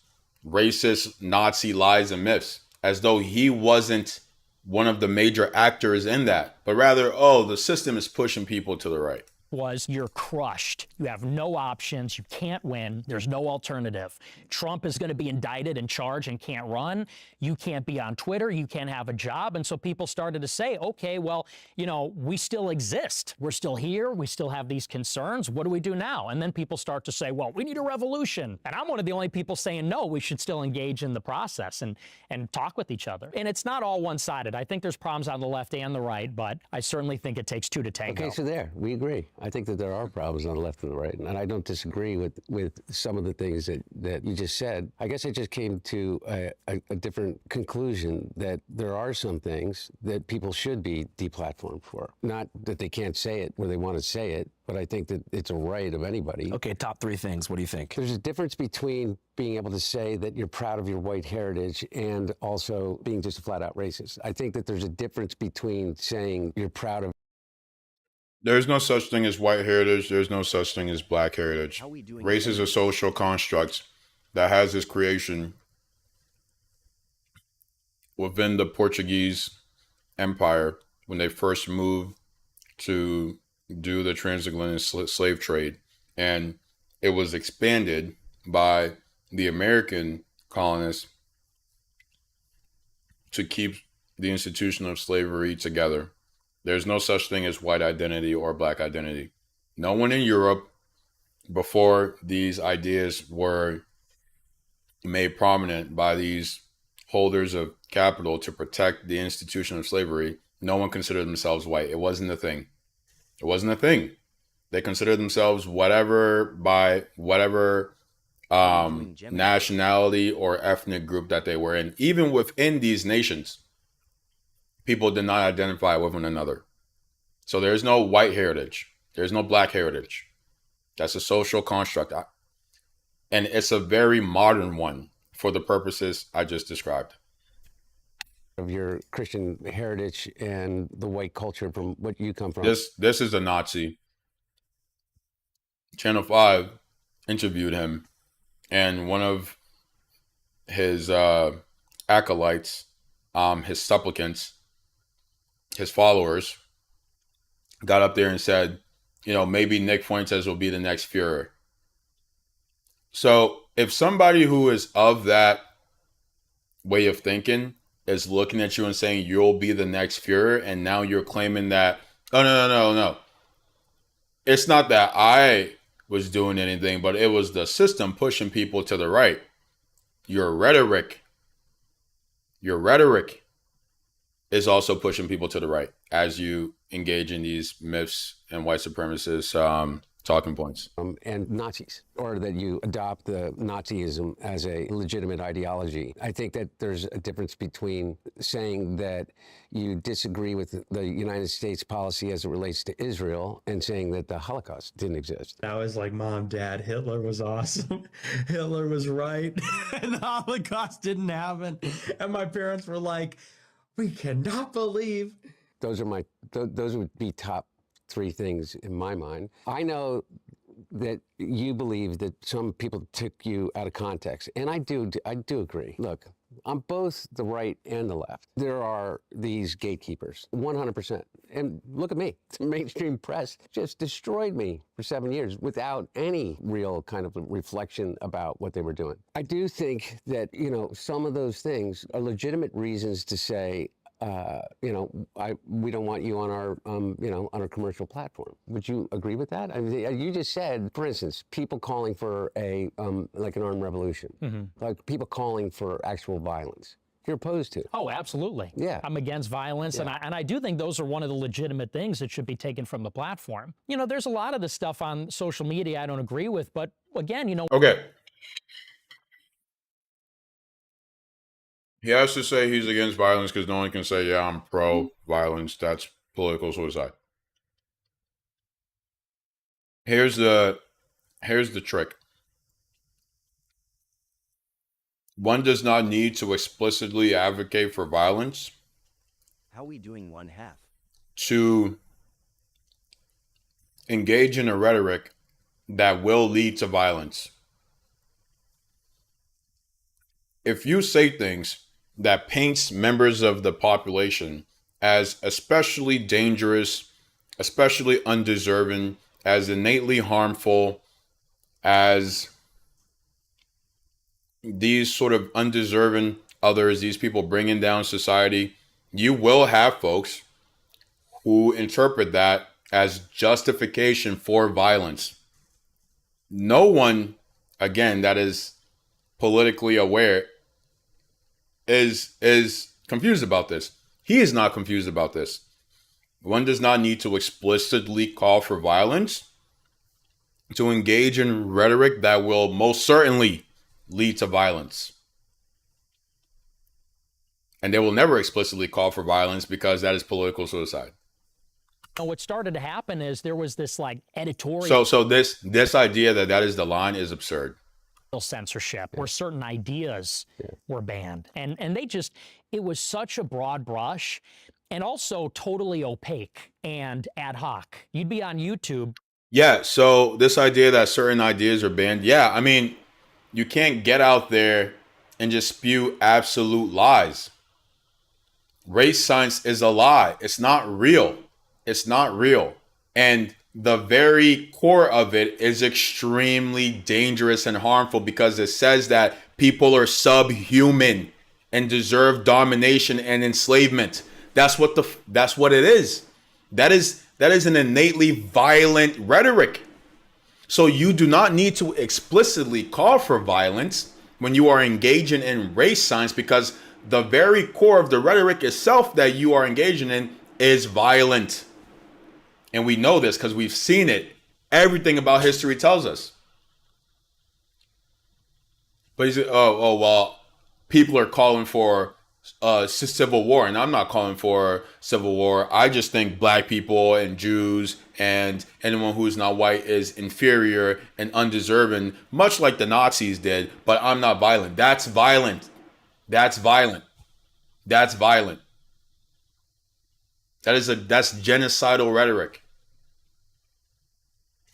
racist Nazi lies and myths, as though he wasn't one of the major actors in that, but rather, the system is pushing people to the right. Was you're crushed. You have no options. You can't win. There's no alternative. Trump is going to be indicted and charged and can't run. You can't be on Twitter. You can't have a job. And so people started to say, okay, well, we still exist. We're still here. We still have these concerns. What do we do now? And then people start to say, well, we need a revolution. And I'm one of the only people saying, no, we should still engage in the process and talk with each other. And it's not all one-sided. I think there's problems on the left and the right, but I certainly think it takes two to tango. Okay, so there, we agree. I think that there are problems on the left and the right, and I don't disagree with some of the things that you just said. I guess I just came to a different conclusion, that there are some things that people should be deplatformed for. Not that they can't say it where they want to say it, but I think that it's a right of anybody. Okay, top 3 things. What do you think? There's a difference between being able to say that you're proud of your white heritage and also being just a flat-out racist. I think that there's a difference between saying you're proud of. There's no such thing as white heritage. There's no such thing as black heritage. Race is a social construct that has its creation within the Portuguese Empire when they first moved to do the transatlantic slave trade. And it was expanded by the American colonists to keep the institution of slavery together. There's no such thing as white identity or black identity. No one in Europe, before these ideas were made prominent by these holders of capital to protect the institution of slavery, no one considered themselves white. It wasn't a thing. It wasn't a thing. They considered themselves whatever by whatever nationality or ethnic group that they were in. Even within these nations, people did not identify with one another. So there's no white heritage. There's no black heritage. That's a social construct. And it's a very modern one for the purposes I just described. Of your Christian heritage and the white culture from what you come from. This is a Nazi. Channel 5 interviewed him, and one of his acolytes, his supplicants, his followers, got up there and said, maybe Nick Fuentes will be the next Führer. So if somebody who is of that way of thinking is looking at you and saying you'll be the next Führer, and now you're claiming that, oh, no. It's not that I was doing anything, but it was the system pushing people to the right. Your rhetoric is also pushing people to the right as you engage in these myths and white supremacist talking points. And Nazis, or that you adopt the Nazism as a legitimate ideology. I think that there's a difference between saying that you disagree with the United States policy as it relates to Israel and saying that the Holocaust didn't exist. I was like, Mom, Dad, Hitler was awesome. Hitler was right. And the Holocaust didn't happen. And my parents were like, we cannot believe. Those would be top three things in my mind. I know that you believe that some people took you out of context, and I do agree. Look, on both the right and the left, there are these gatekeepers, 100%. And look at me, the mainstream press just destroyed me for 7 years without any real kind of reflection about what they were doing. I do think that, some of those things are legitimate reasons to say, we don't want you on our, on our commercial platform. Would you agree with that? I mean, you just said, for instance, people calling for like an armed revolution, like people calling for actual violence. You're opposed to. Oh, absolutely. Yeah. I'm against violence, Yeah. and I do think those are one of the legitimate things that should be taken from the platform. There's a lot of the stuff on social media I don't agree with, but again, Okay. He has to say he's against violence because no one can say, yeah, I'm pro-violence. That's political suicide. Here's the trick. One does not need to explicitly advocate for violence How we doing one half? to engage in a rhetoric that will lead to violence. If you say things that paints members of the population as especially dangerous, especially undeserving, as innately harmful, as these sort of undeserving others, these people bringing down society, you will have folks who interpret that as justification for violence. No one, again, that is politically aware is confused about this. He is not confused about this. One does not need to explicitly call for violence to engage in rhetoric that will most certainly lead to violence. And they will never explicitly call for violence because that is political suicide. what started to happen is there was this like editorial So this idea that is the line is absurd. censorship where certain ideas were banned. And it was such a broad brush and also totally opaque and ad hoc. You'd be on YouTube. Yeah, so this idea that certain ideas are banned, yeah, I mean, you can't get out there and just spew absolute lies. Race science is a lie. It's not real. It's not real. And the very core of it is extremely dangerous and harmful because it says that people are subhuman and deserve domination and enslavement. That's what it is. That is an innately violent rhetoric. So you do not need to explicitly call for violence when you are engaging in race science because the very core of the rhetoric itself that you are engaging in is violent. And we know this because we've seen it. Everything about history tells us. But you say, oh, well, people are calling for civil war, and I'm not calling for civil war. I just think black people and Jews and anyone who's not white is inferior and undeserving, much like the Nazis did, but I'm not violent. That's violent. That's violent. That's violent. That's genocidal rhetoric.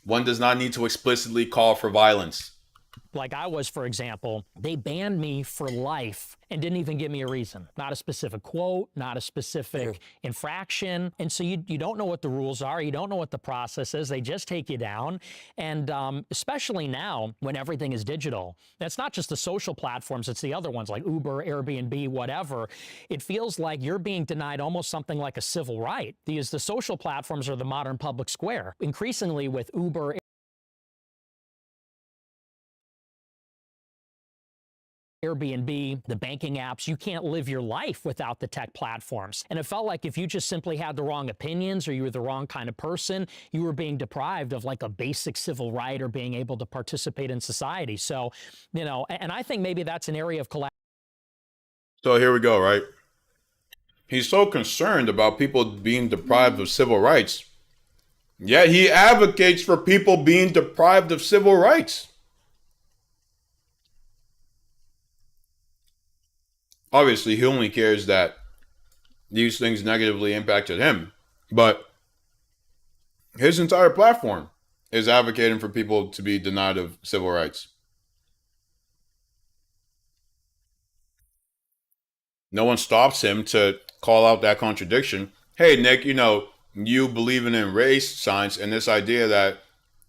One does not need to explicitly call for violence. Like I was, for example, they banned me for life and didn't even give me a reason. Not a specific quote, not a specific infraction. And so you don't know what the rules are. You don't know what the process is. They just take you down. And especially now when everything is digital, that's not just the social platforms, it's the other ones like Uber, Airbnb, whatever. It feels like you're being denied almost something like a civil right, because the social platforms are the modern public square. Increasingly with Uber, Airbnb, the banking apps, you can't live your life without the tech platforms. And it felt like if you just simply had the wrong opinions or you were the wrong kind of person, you were being deprived of like a basic civil right or being able to participate in society. So, you know, and I think maybe that's an area of collaboration. So here we go, right? He's so concerned about people being deprived of civil rights, yet he advocates for people being deprived of civil rights. Obviously, he only cares that these things negatively impacted him, but his entire platform is advocating for people to be denied of civil rights. No one stops him to call out that contradiction. Hey, Nick, you know, you believing in race science and this idea that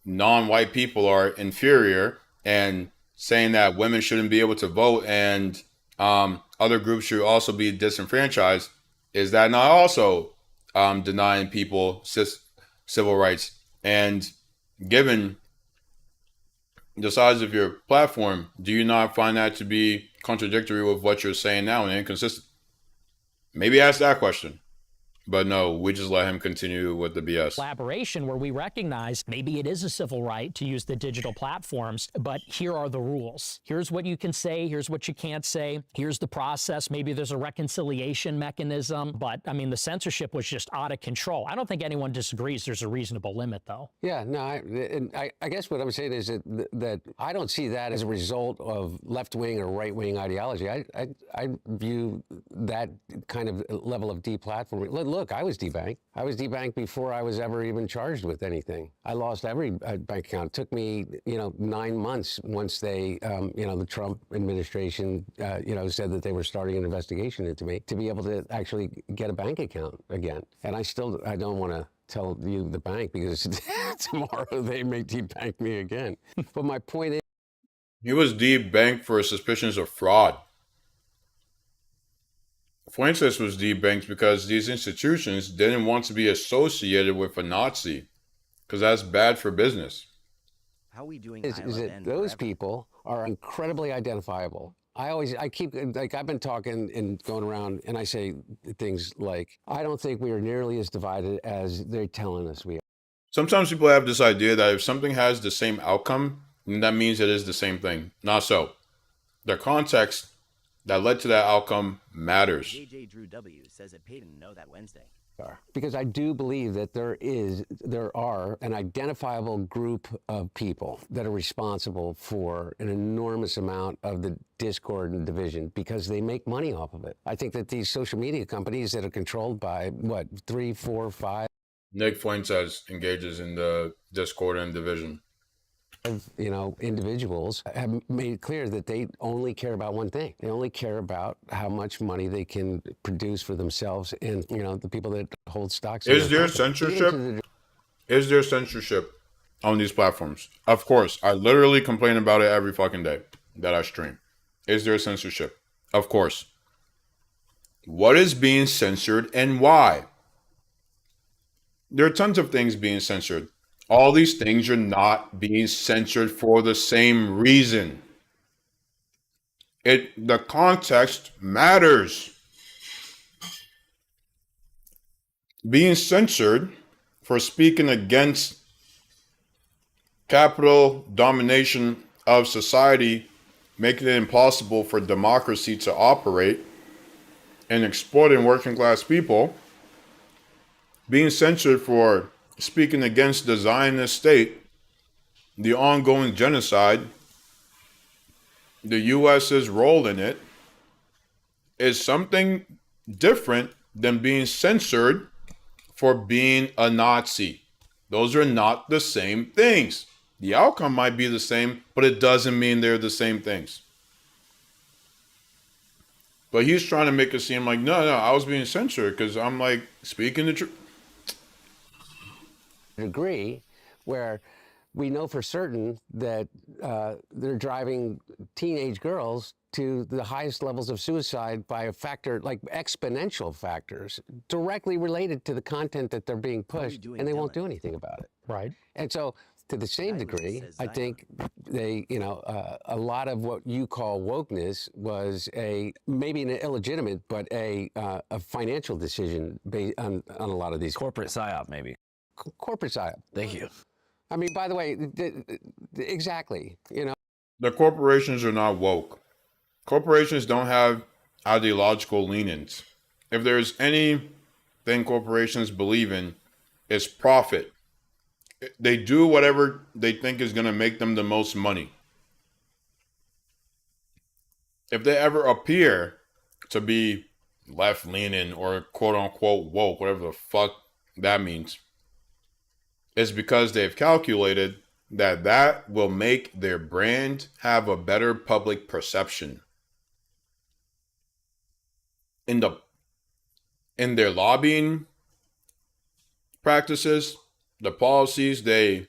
non-white people are inferior and saying that women shouldn't be able to vote and other groups should also be disenfranchised. Is that not also denying people civil rights? And given the size of your platform, do you not find that to be contradictory with what you're saying now and inconsistent? Maybe ask that question. But no, we just let him continue with the BS. Collaboration where we recognize maybe it is a civil right to use the digital platforms, but here are the rules. Here's what you can say. Here's what you can't say. Here's the process. Maybe there's a reconciliation mechanism. But I mean, the censorship was just out of control. I don't think anyone disagrees there's a reasonable limit, though. Yeah, no, I guess what I'm saying is that I don't see that as a result of left-wing or right-wing ideology. I view that kind of level of deplatforming. Look, I was debanked. I was debanked before I was ever even charged with anything. I lost every bank account. It took me, 9 months once they, the Trump administration, said that they were starting an investigation into me to be able to actually get a bank account again. And I don't want to tell you the bank because tomorrow they may debank me again. But my point is, he was debanked for suspicions of fraud. Fuentes was debanked because these institutions didn't want to be associated with a Nazi, because that's bad for business. How are we doing? is that those people are incredibly identifiable. I've been talking and going around and I say things like, I don't think we are nearly as divided as they're telling us we are. Sometimes people have this idea that if something has the same outcome, then that means it is the same thing. Not so. The context that led to that outcome matters. JJ Drew W says it paid him to know that Wednesday. Because I do believe that there are an identifiable group of people that are responsible for an enormous amount of the discord and division because they make money off of it. I think that these social media companies that are controlled by, 3, 4, 5, Nick Fuentes engages in the discord and division. Individuals have made it clear that they only care about one thing. They only care about how much money they can produce for themselves and, the people that hold stocks. Is there censorship? Is there censorship on these platforms? Of course. I literally complain about it every fucking day that I stream. Is there censorship? Of course. What is being censored and why? There are tons of things being censored. All these things are not being censored for the same reason. The context matters. Being censored for speaking against capital domination of society, making it impossible for democracy to operate, and exploiting working class people. Being censored for speaking against the Zionist state, the ongoing genocide, the U.S.'s role in it, is something different than being censored for being a Nazi. Those are not the same things. The outcome might be the same, but it doesn't mean they're the same things. But he's trying to make it seem like, no, I was being censored because I'm like speaking the truth. Degree where we know for certain that they're driving teenage girls to the highest levels of suicide by a factor, like exponential factors, directly related to the content that they're being pushed, and they won't do anything about it. Right. And so, to the same degree, I think they, a lot of what you call wokeness was maybe an illegitimate, but a financial decision based on a lot of these Corporate psyop, maybe. corporate psyop. Thank you. I mean, by the way, exactly. The corporations are not woke. Corporations don't have ideological leanings. If there's anything corporations believe in, it's profit. They do whatever they think is going to make them the most money. If they ever appear to be left-leaning or quote-unquote woke, whatever the fuck that means, it's because they've calculated that will make their brand have a better public perception. In their lobbying practices, the policies they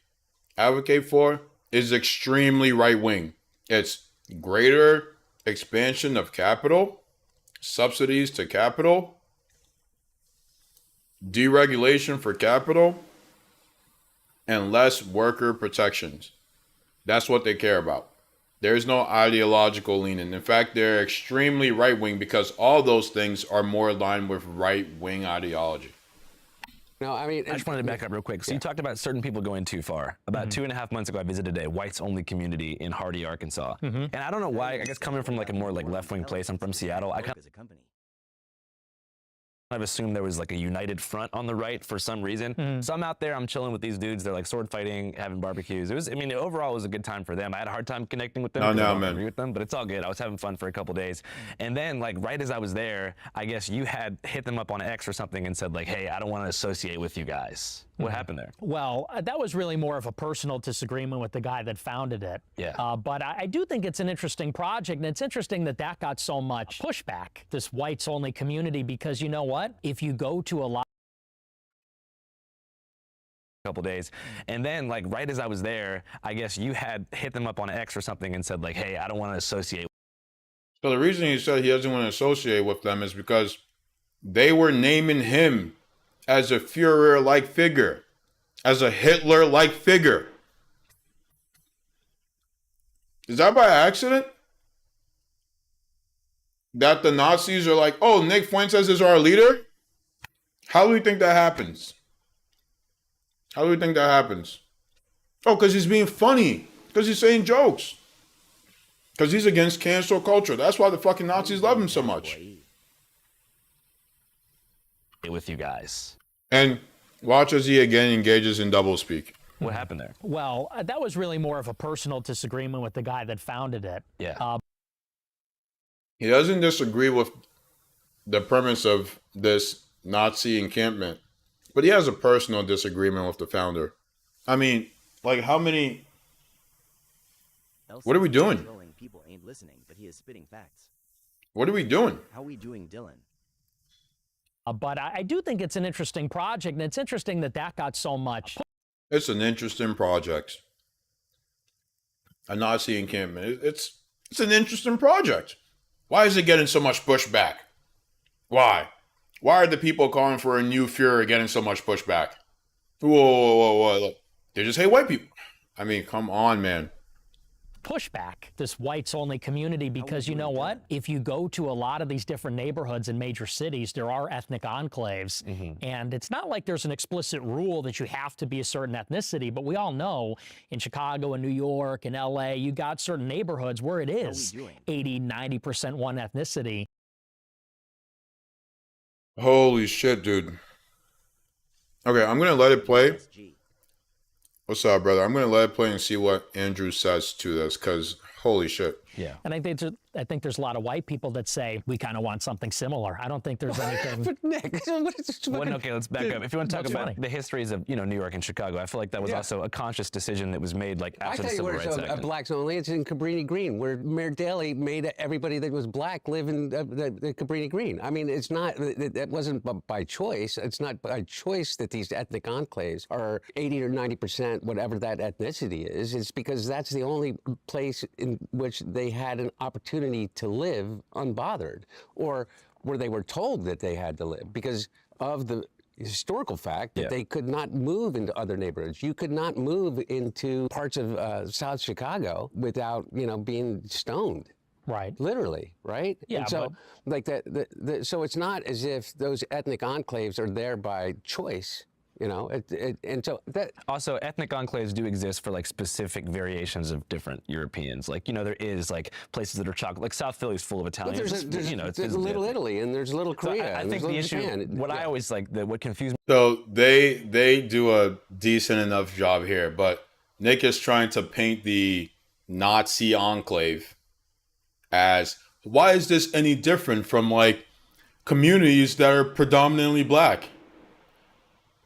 advocate for is extremely right-wing. It's greater expansion of capital, subsidies to capital, deregulation for capital, and less worker protections. That's what they care about. There's no ideological leaning. In fact, they're extremely right-wing because all those things are more aligned with right-wing ideology. No, I mean, I just wanted to back up real quick. So you talked about certain people going too far. About 2.5 months ago, I visited a whites-only community in Hardy, Arkansas. And I don't know why. I guess coming from like a more like left-wing place, I'm from Seattle. I kind as a company. of assumed there was like a united front on the right for some reason. So I'm out there, I'm chilling with these dudes. They're like sword fighting, having barbecues. Overall, it was a good time for them. I had a hard time connecting with them. I don't agree with them, but it's all good. I was having fun for a couple days. And then like right as I was there, I guess you had hit them up on X or something and said like, hey, I don't want to associate with you guys. What happened there? Well, that was really more of a personal disagreement with the guy that founded it. Yeah. But I do think it's an interesting project, and it's interesting that got so much pushback, this whites-only community, because you know what? If you go to a lot Couple days. And then like right as I was there, I guess you had hit them up on X or something and said like, hey, I don't want to associate. So the reason he said he doesn't want to associate with them is because they were naming him as a Führer-like figure, as a Hitler-like figure. Is that by accident? That the Nazis are like, oh, Nick Fuentes is our leader? How do we think that happens? How do we think that happens? Oh, because he's being funny. Because he's saying jokes. Because he's against cancel culture. That's why the fucking Nazis love him so much. With you guys. And watch as he again engages in doublespeak. What happened there? Well, that was really more of a personal disagreement with the guy that founded it. Yeah. He doesn't disagree with the premise of this Nazi encampment, but he has a personal disagreement with the founder. I mean, like how many... What are we doing? People ain't listening, but he is spitting facts. What are we doing? How we doing, Dylan? But I do think it's an interesting project, and it's interesting that got so much. It's an interesting project. A Nazi encampment. It's an interesting project. Why is it getting so much pushback? Why? Why are the people calling for a new Führer getting so much pushback? Whoa. Look, they just hate white people. I mean, come on, man. Pushback, this whites-only community, because you know what? If you go to a lot of these different neighborhoods in major cities, there are ethnic enclaves, and it's not like there's an explicit rule that you have to be a certain ethnicity, but we all know in Chicago and New York and LA, you got certain neighborhoods where it is 80, 90% one ethnicity. Holy shit, dude. Okay, I'm going to let it play. What's up, brother? I'm going to let it play and see what Andrew says to this, because holy shit. Yeah. And I think there's a lot of white people that say we kind of want something similar. I don't think there's anything. But Nick, Well, okay, let's back up. If you want to talk That's about funny. the histories of New York and Chicago, I feel like that was also a conscious decision that was made like I after tell the you Civil where Rights it's Act. blacks only. It's in Cabrini Green, where Mayor Daley made everybody that was black live in the Cabrini Green. I mean, it's not. That wasn't by choice. It's not by choice that these ethnic enclaves are 80 or 90%, whatever that ethnicity is. It's because that's the only place in which they had an opportunity to live unbothered, or where they were told that they had to live because of the historical fact that they could not move into other neighborhoods. You could not move into parts of South Chicago without, being stoned. Right. Literally, right? Yeah, And so, like so it's not as if those ethnic enclaves are there by choice. And so that Also, ethnic enclaves do exist for like specific variations of different Europeans. Like, there is like places that are chocolate. Like South Philly's full of but Italians. there's Little Italy and there's Little So Korea. I and think there's the Little issue, Japan. what I always like, what confused me. So they do a decent enough job here, but Nick is trying to paint the Nazi enclave as, why is this any different from like communities that are predominantly black?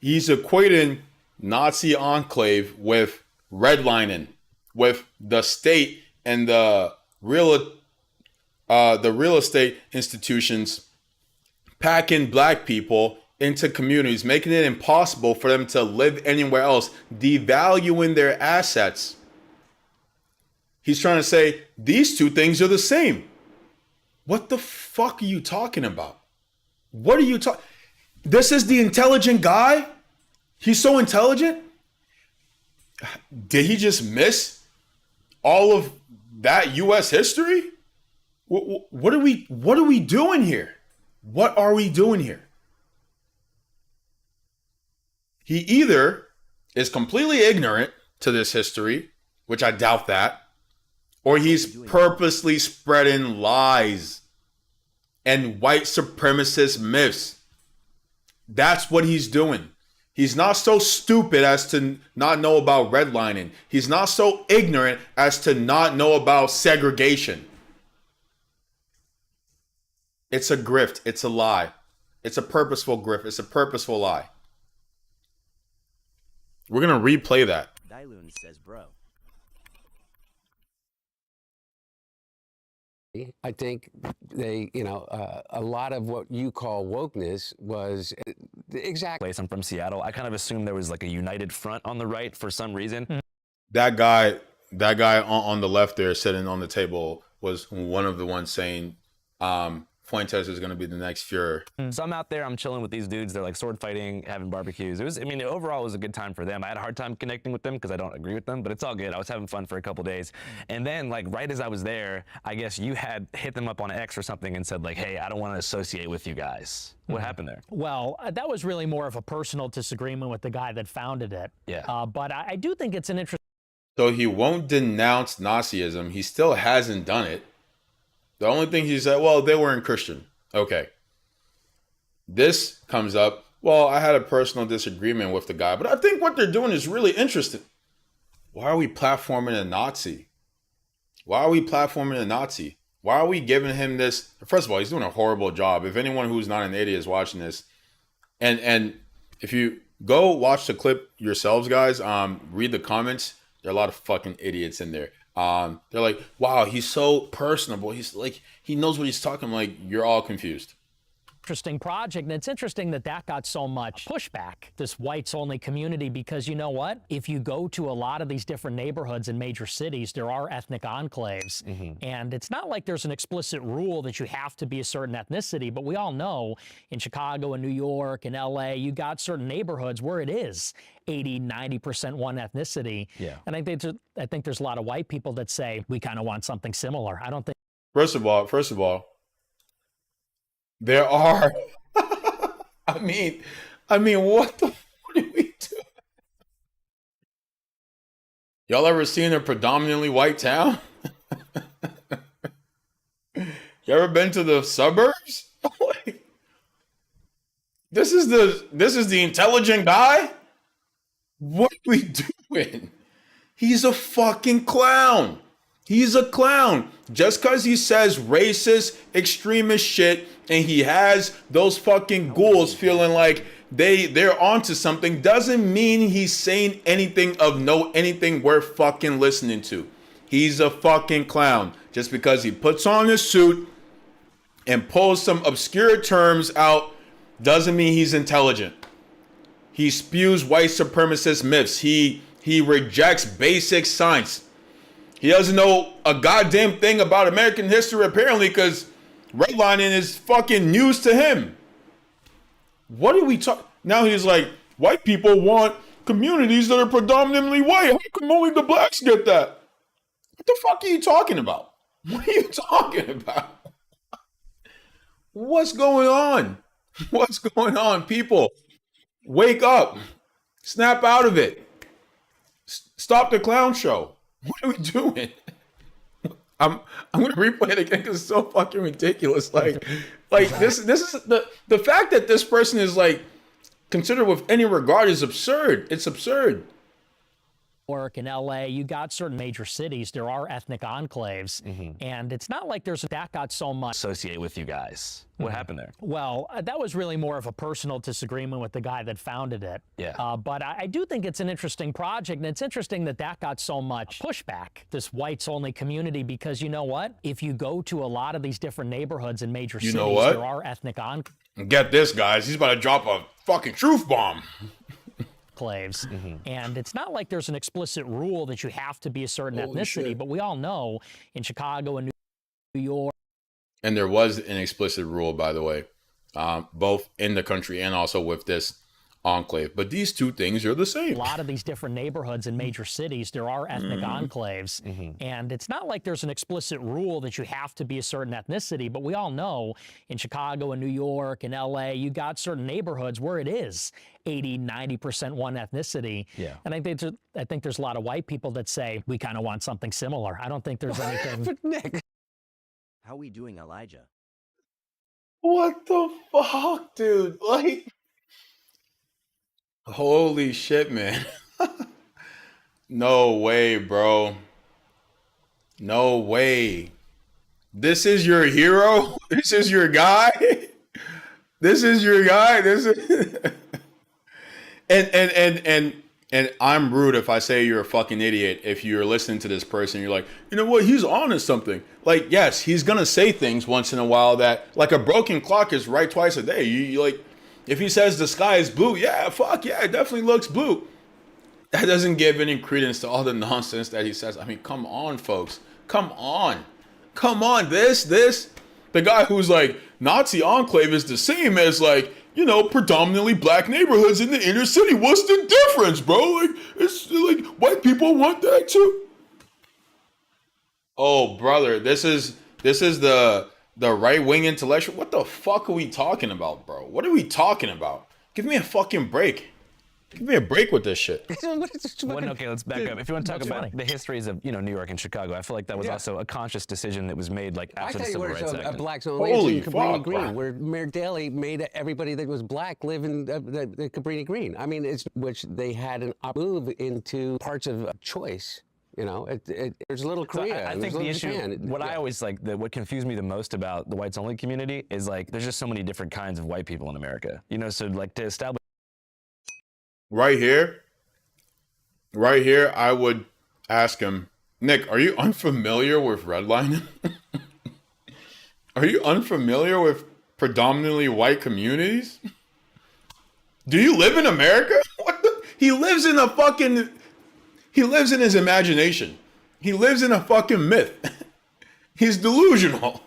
He's equating Nazi enclave with redlining, with the state and the real estate institutions packing black people into communities, making it impossible for them to live anywhere else, devaluing their assets. He's trying to say these two things are the same. What the fuck are you talking about? What are you talking? This is the intelligent guy? He's so intelligent? Did he just miss all of that US history? What are we doing here? What are we doing here? He either is completely ignorant to this history, which I doubt that, or he's purposely spreading lies and white supremacist myths. That's what he's doing. He's not so stupid as to not know about redlining. He's not so ignorant as to not know about segregation. It's a grift. It's a lie. It's a purposeful grift. It's a purposeful lie. We're going to replay that. Dyloon says, bro. I think they, a lot of what you call wokeness was exactly. I'm from Seattle. I kind of assumed there was like a united front on the right for some reason. That guy on the left there sitting on the table was one of the ones saying Fuentes is going to be the next Fuhrer. So I'm out there, I'm chilling with these dudes. They're like sword fighting, having barbecues. Overall, it was a good time for them. I had a hard time connecting with them because I don't agree with them, but it's all good. I was having fun for a couple days. And then, like, right as I was there, I guess you had hit them up on X or something and said, like, hey, I don't want to associate with you guys. What happened there? Well, that was really more of a personal disagreement with the guy that founded it. Yeah. But I do think it's an interesting. So he won't denounce Nazism. He still hasn't done it. The only thing he said, well, they weren't Christian. Okay. This comes up. Well, I had a personal disagreement with the guy, but I think what they're doing is really interesting. Why are we platforming a Nazi? Why are we platforming a Nazi? Why are we giving him this? First of all, he's doing a horrible job. If anyone who's not an idiot is watching this, and if you go watch the clip yourselves, guys, read the comments. There are a lot of fucking idiots in there. They're like, wow, he's so personable. He's like, he knows what he's talking. I'm like, you're all confused. Interesting project, and it's interesting that got so much pushback, this whites-only community, because you know what? If you go to a lot of these different neighborhoods in major cities, there are ethnic enclaves, and it's not like there's an explicit rule that you have to be a certain ethnicity, but we all know in Chicago and New York and LA, you got certain neighborhoods where it is 80, 90% one ethnicity. Yeah. And I think there's a lot of white people that say we kind of want something similar. I don't think. First of all, there are. I mean, what do we do? Y'all ever seen a predominantly white town? You ever been to the suburbs? Like, this is the intelligent guy? What are we doing? He's a fucking clown. He's a clown. Just because he says racist, extremist shit, and he has those fucking ghouls feeling like they're onto something, doesn't mean he's saying anything of anything worth fucking listening to. He's a fucking clown. Just because he puts on his suit and pulls some obscure terms out doesn't mean he's intelligent. He spews white supremacist myths. He rejects basic science. He doesn't know a goddamn thing about American history, apparently, because redlining is fucking news to him. What are we talking? Now he's like, white people want communities that are predominantly white. How come only the blacks get that? What the fuck are you talking about? What are you talking about? What's going on? What's going on? People, wake up. Snap out of it. Stop the clown show. What are we doing? I'm gonna replay it again because it's so fucking ridiculous. Like this is the fact that this person is like considered with any regard is absurd. It's absurd. York and LA, you got certain major cities, there are ethnic enclaves, and it's not like that got so much Associate with you guys. What happened there? Well, that was really more of a personal disagreement with the guy that founded it. Yeah. But I do think it's an interesting project, and it's interesting that got so much pushback, this whites-only community, because you know what? If you go to a lot of these different neighborhoods in major cities, there are ethnic enclaves. Get this, guys. He's about to drop a fucking truth bomb. And it's not like there's an explicit rule that you have to be a certain ethnicity, but we all know in Chicago and New York. And there was an explicit rule, by the way, both in the country and also with this enclave. But these two things are the same. A lot of these different neighborhoods in major cities, there are ethnic enclaves. And it's not like there's an explicit rule that you have to be a certain ethnicity, but we all know in Chicago and New York and LA, you got certain neighborhoods where it is 80, 90% one ethnicity. Yeah. And I think there's a lot of white people that say we kind of want something similar. I don't think there's anything. Nick. How we doing, Elijah? What the fuck, dude? Like, holy shit, man. No way, bro. No way. This is your hero? This is your guy? This is your guy? This is and I'm rude if I say you're a fucking idiot if you're listening to this person, you're like, you know what, he's on to something. Like, yes, he's gonna say things once in a while that, like, a broken clock is right twice a day. You like, if he says the sky is blue, yeah, fuck yeah, it definitely looks blue. That doesn't give any credence to all the nonsense that he says. I mean, come on, folks. Come on. Come on. The guy who's like, Nazi enclave is the same as, like, you know, predominantly black neighborhoods in the inner city. What's the difference, bro? Like, it's like white people want that too. Oh, brother, this is the right-wing intellectual. What the fuck are we talking about, bro? What are we talking about? Give me a fucking break. Give me a break with this shit. Okay, let's back up. If you want to talk about the histories of, you know, New York and Chicago, I feel like that was also a conscious decision that was made, like, after the Civil Rights Act. Blacks only in Cabrini Green, where Mayor Daley made everybody that was black live in the Cabrini Green. I mean, which they had an move into parts of choice. You know, there's a little Korea. I think the issue, I always like, what confused me the most about the whites only community is, like, there's just so many different kinds of white people in America. You know, so, like, to establish. Right here, I would ask him, Nick, are you unfamiliar with redlining? Are you unfamiliar with predominantly white communities? Do you live in America? He lives in his imagination. He lives in a fucking myth. He's delusional.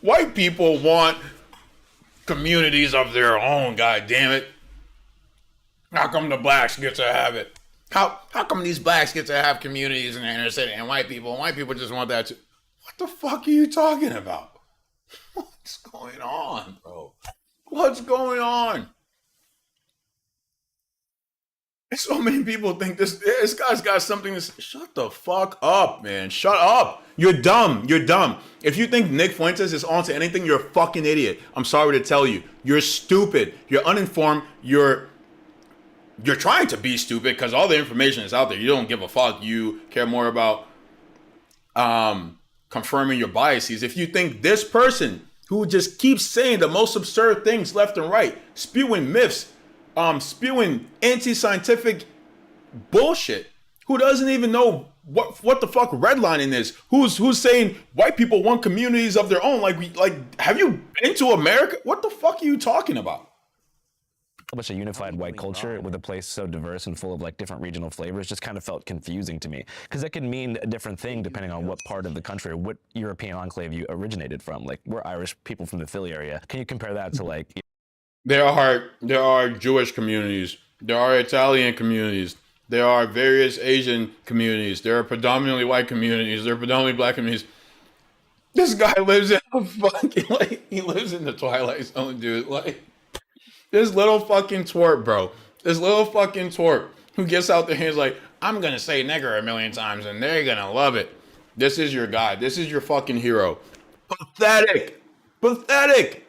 White people want communities of their own, god damn it. How come the blacks get to have it? How come these blacks get to have communities in the inner city and white people just want that too? What the fuck are you talking about? What's going on, bro? What's going on? So many people think this guy's got something to say. Shut the fuck up, man. Shut up. You're dumb. You're dumb. If you think Nick Fuentes is onto anything, you're a fucking idiot. I'm sorry to tell you. You're stupid. You're uninformed. You're trying to be stupid because all the information is out there. You don't give a fuck. You care more about confirming your biases. If you think this person who just keeps saying the most absurd things left and right, spewing myths, spewing anti-scientific bullshit, who doesn't even know what the fuck redlining is, who's saying white people want communities of their own, like have you been to America? What the fuck are you talking about? Much a unified white culture with a place so diverse and full of like different regional flavors just kind of felt confusing to me, because that could mean a different thing depending on what part of the country or what European enclave you originated from. Like, we're Irish people from the Philly area. Can you compare that to like There are Jewish communities, there are Italian communities, there are various Asian communities, there are predominantly white communities, there are predominantly black communities. This guy lives in a fucking, like, he lives in the Twilight Zone, dude. Like, this little fucking twerp, bro. This little fucking twerp who gets out there and is like, I'm gonna say nigger a million times and they're gonna love it. This is your guy. This is your fucking hero. Pathetic. Pathetic.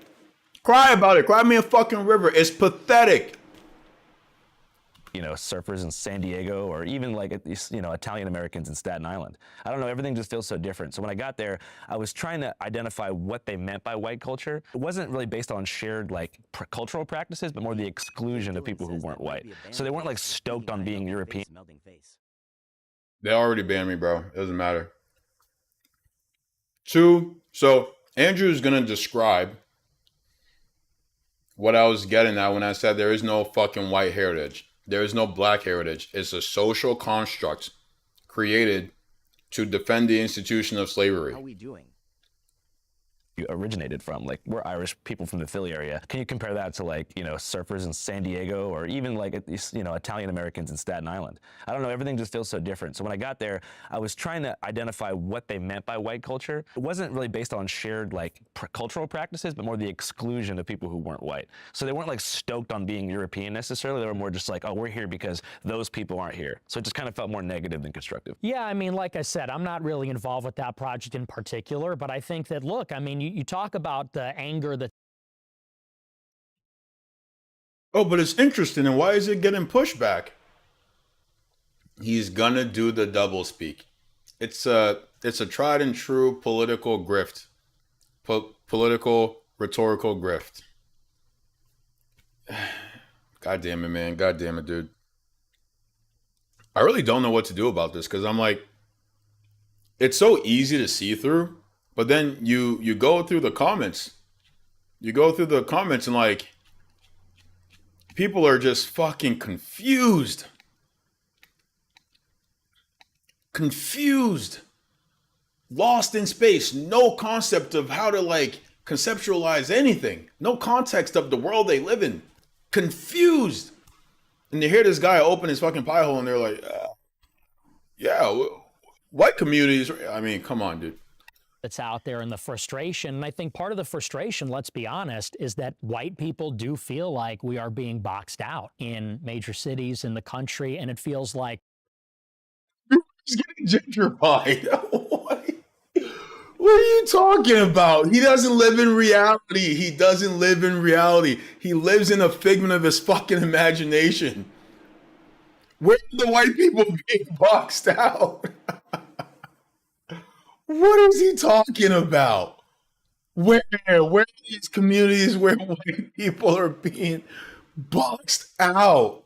Cry about it. Cry me a fucking river. It's pathetic. surfers in San Diego, or even like Italian Americans in Staten Island. I don't know, everything just feels so different. So when I got there, I was trying to identify what they meant by white culture. It wasn't really based on shared like cultural practices, but more the exclusion of people who weren't white. So they weren't like stoked on being European. They already banned me, bro. It doesn't matter. Two, so Andrew's gonna describe what I was getting at when I said there is no fucking white heritage. There is no black heritage. It's a social construct created to defend the institution of slavery. How are we doing? You originated from. Like, we're Irish people from the Philly area. Can you compare that to like, surfers in San Diego, or even like, Italian Americans in Staten Island? I don't know, everything just feels so different. So when I got there, I was trying to identify what they meant by white culture. It wasn't really based on shared like cultural practices, but more the exclusion of people who weren't white. So they weren't like stoked on being European necessarily. They were more just like, oh, we're here because those people aren't here. So it just kind of felt more negative than constructive. Yeah, I mean, like I said, I'm not really involved with that project in particular, but I think that, look, I mean, you talk about the anger that. Oh, but it's interesting. And why is it getting pushback? He's gonna do the double speak. It's a tried and true political grift, political rhetorical grift. God damn it, man. God damn it, dude. I really don't know what to do about this, because I'm like, it's so easy to see through. But then you go through the comments. You go through the comments and like, people are just fucking confused. Confused. Lost in space. No concept of how to like conceptualize anything. No context of the world they live in. Confused. And you hear this guy open his fucking pie hole and they're like, yeah, white communities. I mean, come on, dude. That's out there, and the frustration. And I think part of the frustration, let's be honest, is that white people do feel like we are being boxed out in major cities in the country, and it feels like He's getting gentrified. What are you talking about? He doesn't live in reality. He doesn't live in reality. He lives in a figment of his fucking imagination. Where are the white people being boxed out? What is he talking about? Where are these communities where white people are being boxed out?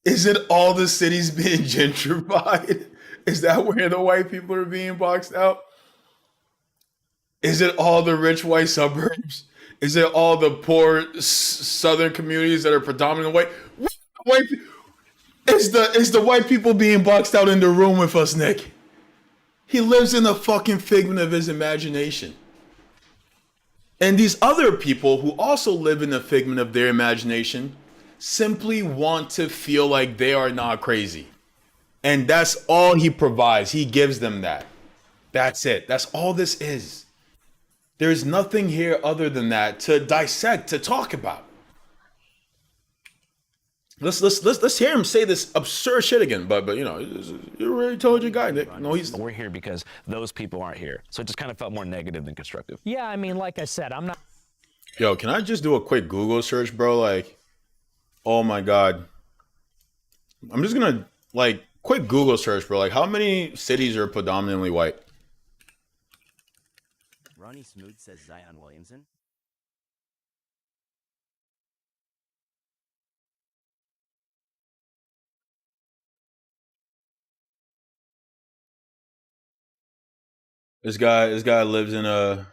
Is it all the cities being gentrified? Is that where the white people are being boxed out? Is it all the rich white suburbs? Is it all the poor southern communities that are predominantly white? Is the white people being boxed out in the room with us, Nick? He lives in a fucking figment of his imagination. And these other people who also live in a figment of their imagination simply want to feel like they are not crazy. And that's all he provides. He gives them that. That's it. That's all this is. There's nothing here other than that to dissect, to talk about. Let's hear him say this absurd shit again. But you already told your guy, Nick. No, we're here because those people aren't here. So it just kind of felt more negative than constructive. Yeah, I mean, like I said, I'm not. Yo, can I just do a quick Google search, bro? Like, oh my God. I'm just gonna like quick Google search, bro. Like, how many cities are predominantly white? Ronnie Smoot says Zion Williamson. This guy lives in a.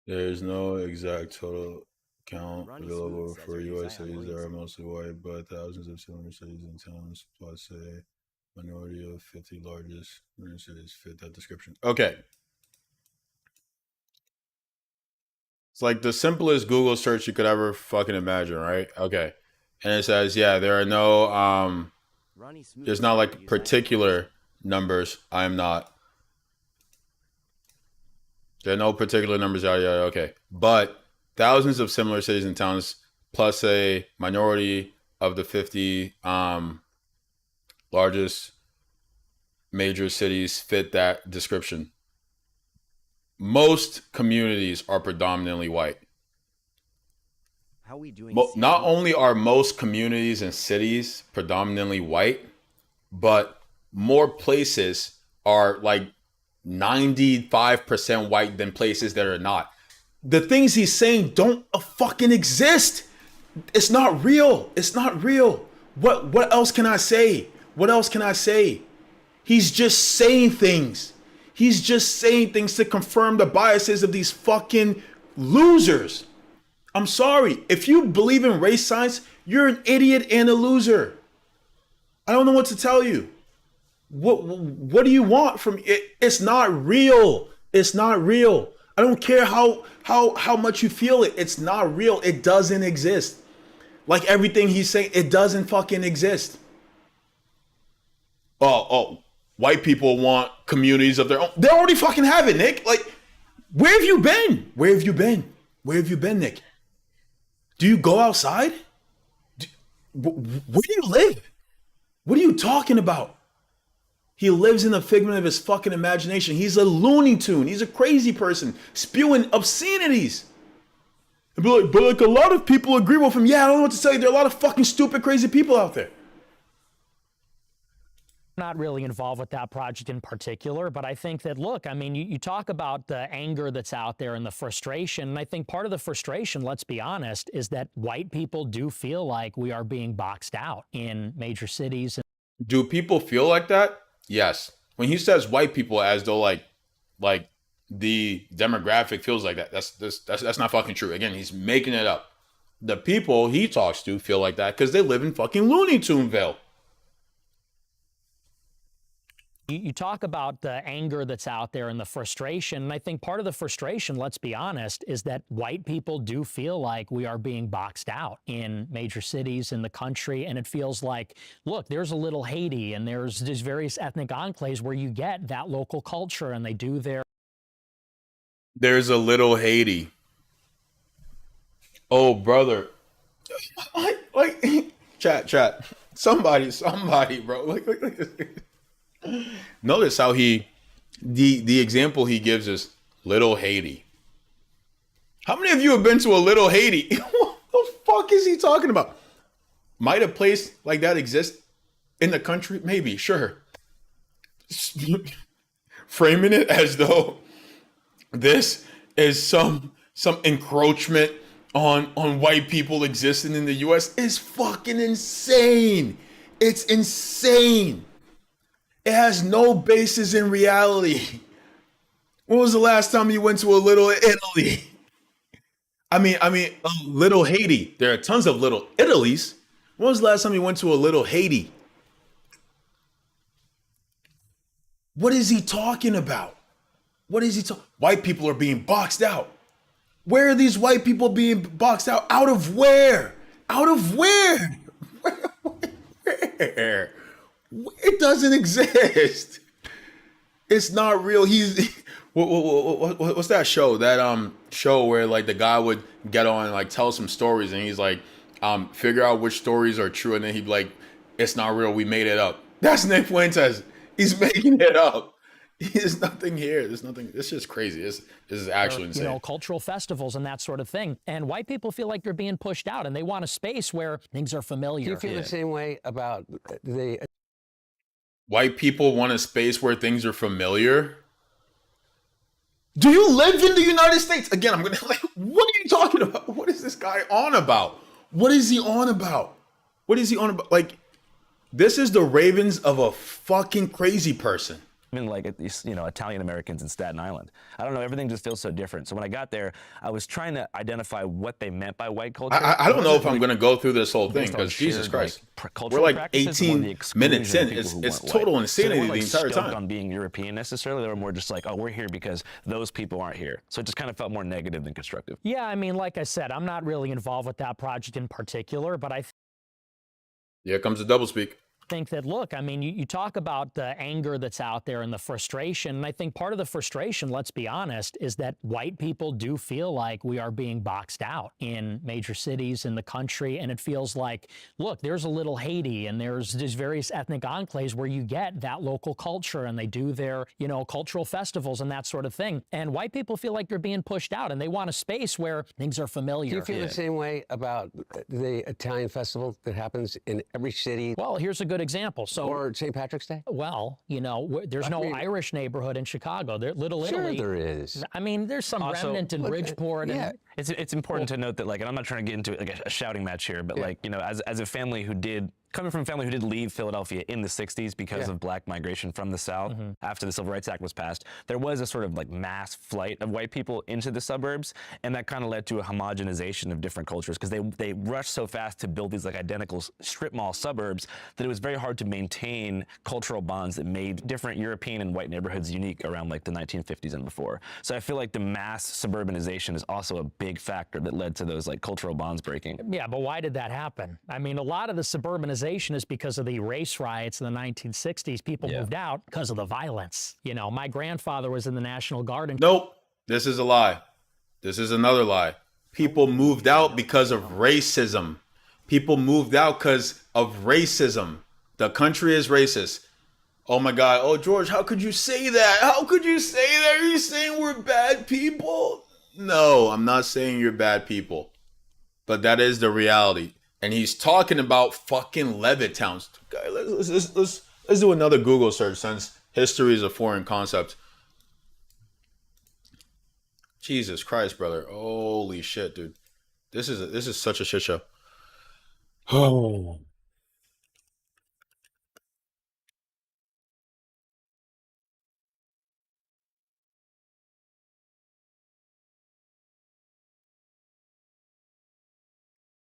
There's no exact total count Ronnie available Smoot says, for are you U.S. Zion cities that are Williamson? mostly white, but thousands of similar cities and towns, plus a minority of 50 largest cities fit that description. Okay. It's like the simplest Google search you could ever fucking imagine, right? Okay. And it says, yeah, there are no Ronnie Smoot there's says, not are like you Zion particular Williamson? numbers. I'm not. There are no particular numbers out. Yeah, okay. But thousands of similar cities and towns, plus a minority of the 50 largest major cities fit that description. Most communities are predominantly white. How we doing? Not only are most communities and cities predominantly white, but more places are like 95% white than places that are not. The things he's saying don't fucking exist. It's not real. It's not real. What else can I say? What else can I say? He's just saying things. He's just saying things to confirm the biases of these fucking losers. I'm sorry. If you believe in race science, you're an idiot and a loser. I don't know what to tell you. What do you want from it? It's not real. It's not real. I don't care how much you feel it. It's not real. It doesn't exist. Like everything he's saying, it doesn't fucking exist. Oh, white people want communities of their own. They already fucking have it, Nick. Like, where have you been? Where have you been? Where have you been, Nick? Do you go outside? Where do you live? What are you talking about? He lives in a figment of his fucking imagination. He's a Looney Tune. He's a crazy person spewing obscenities. But like a lot of people agree with him. Yeah, I don't know what to tell you. There are a lot of fucking stupid, crazy people out there. Not really involved with that project in particular, but I think that, look, I mean, you talk about the anger that's out there and the frustration, and I think part of the frustration, let's be honest, is that white people do feel like we are being boxed out in major cities. Do people feel like that? Yes. When he says white people as though like the demographic feels like that, that's not fucking true. Again, he's making it up. The people he talks to feel like that because they live in fucking Looney Tuneville. You talk about the anger that's out there and the frustration, and I think part of the frustration, let's be honest, is that white people do feel like we are being boxed out in major cities in the country, and it feels like, look, there's a little Haiti, and there's various ethnic enclaves where you get that local culture, and they do There's a little Haiti. Oh, brother. Like chat. Somebody, bro. Like. Notice how the example he gives is little Haiti. How many of you have been to a little Haiti? What the fuck is he talking about? Might a place like that exist in the country? Maybe, sure. Framing it as though this is some encroachment on white people existing in the US is fucking insane. It's insane. It has no basis in reality. When was the last time you went to a little Italy? I mean, a little Haiti. There are tons of little Italies. When was the last time you went to a little Haiti? What is he talking about? What is he talking? White people are being boxed out. Where are these white people being boxed out? Out of where? Out of where? Where? It doesn't exist. It's not real. He's what's that show? That show where like the guy would get on and like tell some stories and he's like figure out which stories are true and then he'd be like, it's not real, we made it up. That's Nick Fuentes. He's making it up. There's nothing here. There's nothing. It's just crazy. This is actually insane. You know, cultural festivals and that sort of thing. And white people feel like they're being pushed out, and they want a space where things are familiar. Do you feel the same way about the White people want a space where things are familiar. Do you live in the United States? Again, I'm gonna like, what are you talking about? What is this guy on about? What is he on about? What is he on about? Like, this is the ravens of a fucking crazy person. Even like, you know, Italian Americans in Staten Island. I don't know, everything just feels so different. So when I got there, I was trying to identify what they meant by white culture. I don't know if I'm going to go through this whole thing because Jesus Christ, we're like 18 minutes in. It's total insanity the entire time. On being European necessarily, they were more just like, oh, we're here because those people aren't here. So it just kind of felt more negative than constructive. Yeah, I mean, like I said, I'm not really involved with that project in particular, but I Here comes the doublespeak. think that, look, I mean, you talk about the anger that's out there and the frustration, and I think part of the frustration, let's be honest, is that white people do feel like we are being boxed out in major cities in the country, and it feels like, look, there's a little Haiti, and there's various ethnic enclaves where you get that local culture, and they do their, you know, cultural festivals and that sort of thing, and white people feel like they're being pushed out, and they want a space where things are familiar. Do you feel the same way about the Italian festival that happens in every city? Well, here's a good example. So, or St. Patrick's Day? Well, you know, there's no Irish neighborhood in Chicago. Little Italy. Sure there is. I mean, there's some remnant in Bridgeport. Yeah. It's important to note that, like, and I'm not trying to get into like a shouting match here, but like, you know, as a family who did, coming from a family who did leave Philadelphia in the 60s because of black migration from the South after the Civil Rights Act was passed, there was a sort of like mass flight of white people into the suburbs, and that kind of led to a homogenization of different cultures because they rushed so fast to build these like identical strip mall suburbs that it was very hard to maintain cultural bonds that made different European and white neighborhoods unique around like the 1950s and before. So I feel like the mass suburbanization is also a big factor that led to those like cultural bonds breaking. Yeah, but why did that happen? I mean, a lot of the suburbanization is because of the race riots in the 1960s. People moved out because of the violence. You know, my grandfather was in the National Guard. Nope. This is a lie. This is another lie. People moved out because of racism. People moved out because of racism. The country is racist. Oh my God. Oh, George, how could you say that? How could you say that? Are you saying we're bad people? No, I'm not saying you're bad people. But that is the reality. And he's talking about fucking Levittown. Okay, let's do another Google search since history is a foreign concept. Jesus Christ, brother. Holy shit, dude. This is such a shit show. Oh.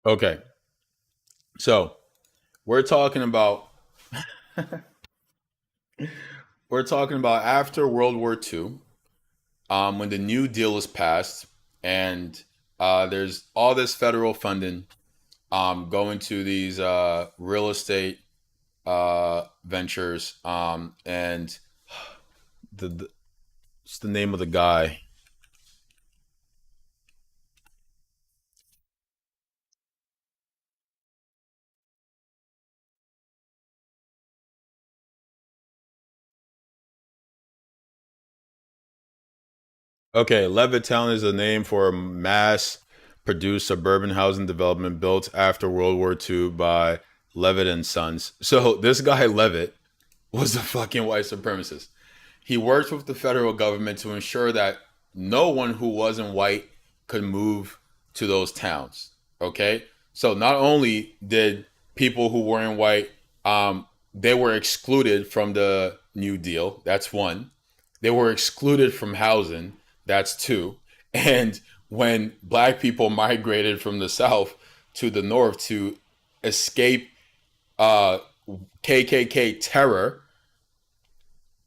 Okay. So, we're talking about after World War II, when the New Deal was passed, and there's all this federal funding going to these real estate ventures, and what's the name of the guy? Okay, Levittown is a name for a mass-produced suburban housing development built after World War II by Levitt and Sons. So this guy Levitt was a fucking white supremacist. He worked with the federal government to ensure that no one who wasn't white could move to those towns. Okay, so not only did people who weren't white, they were excluded from the New Deal. That's one. They were excluded from housing. That's two. And when black people migrated from the South to the North to escape KKK terror,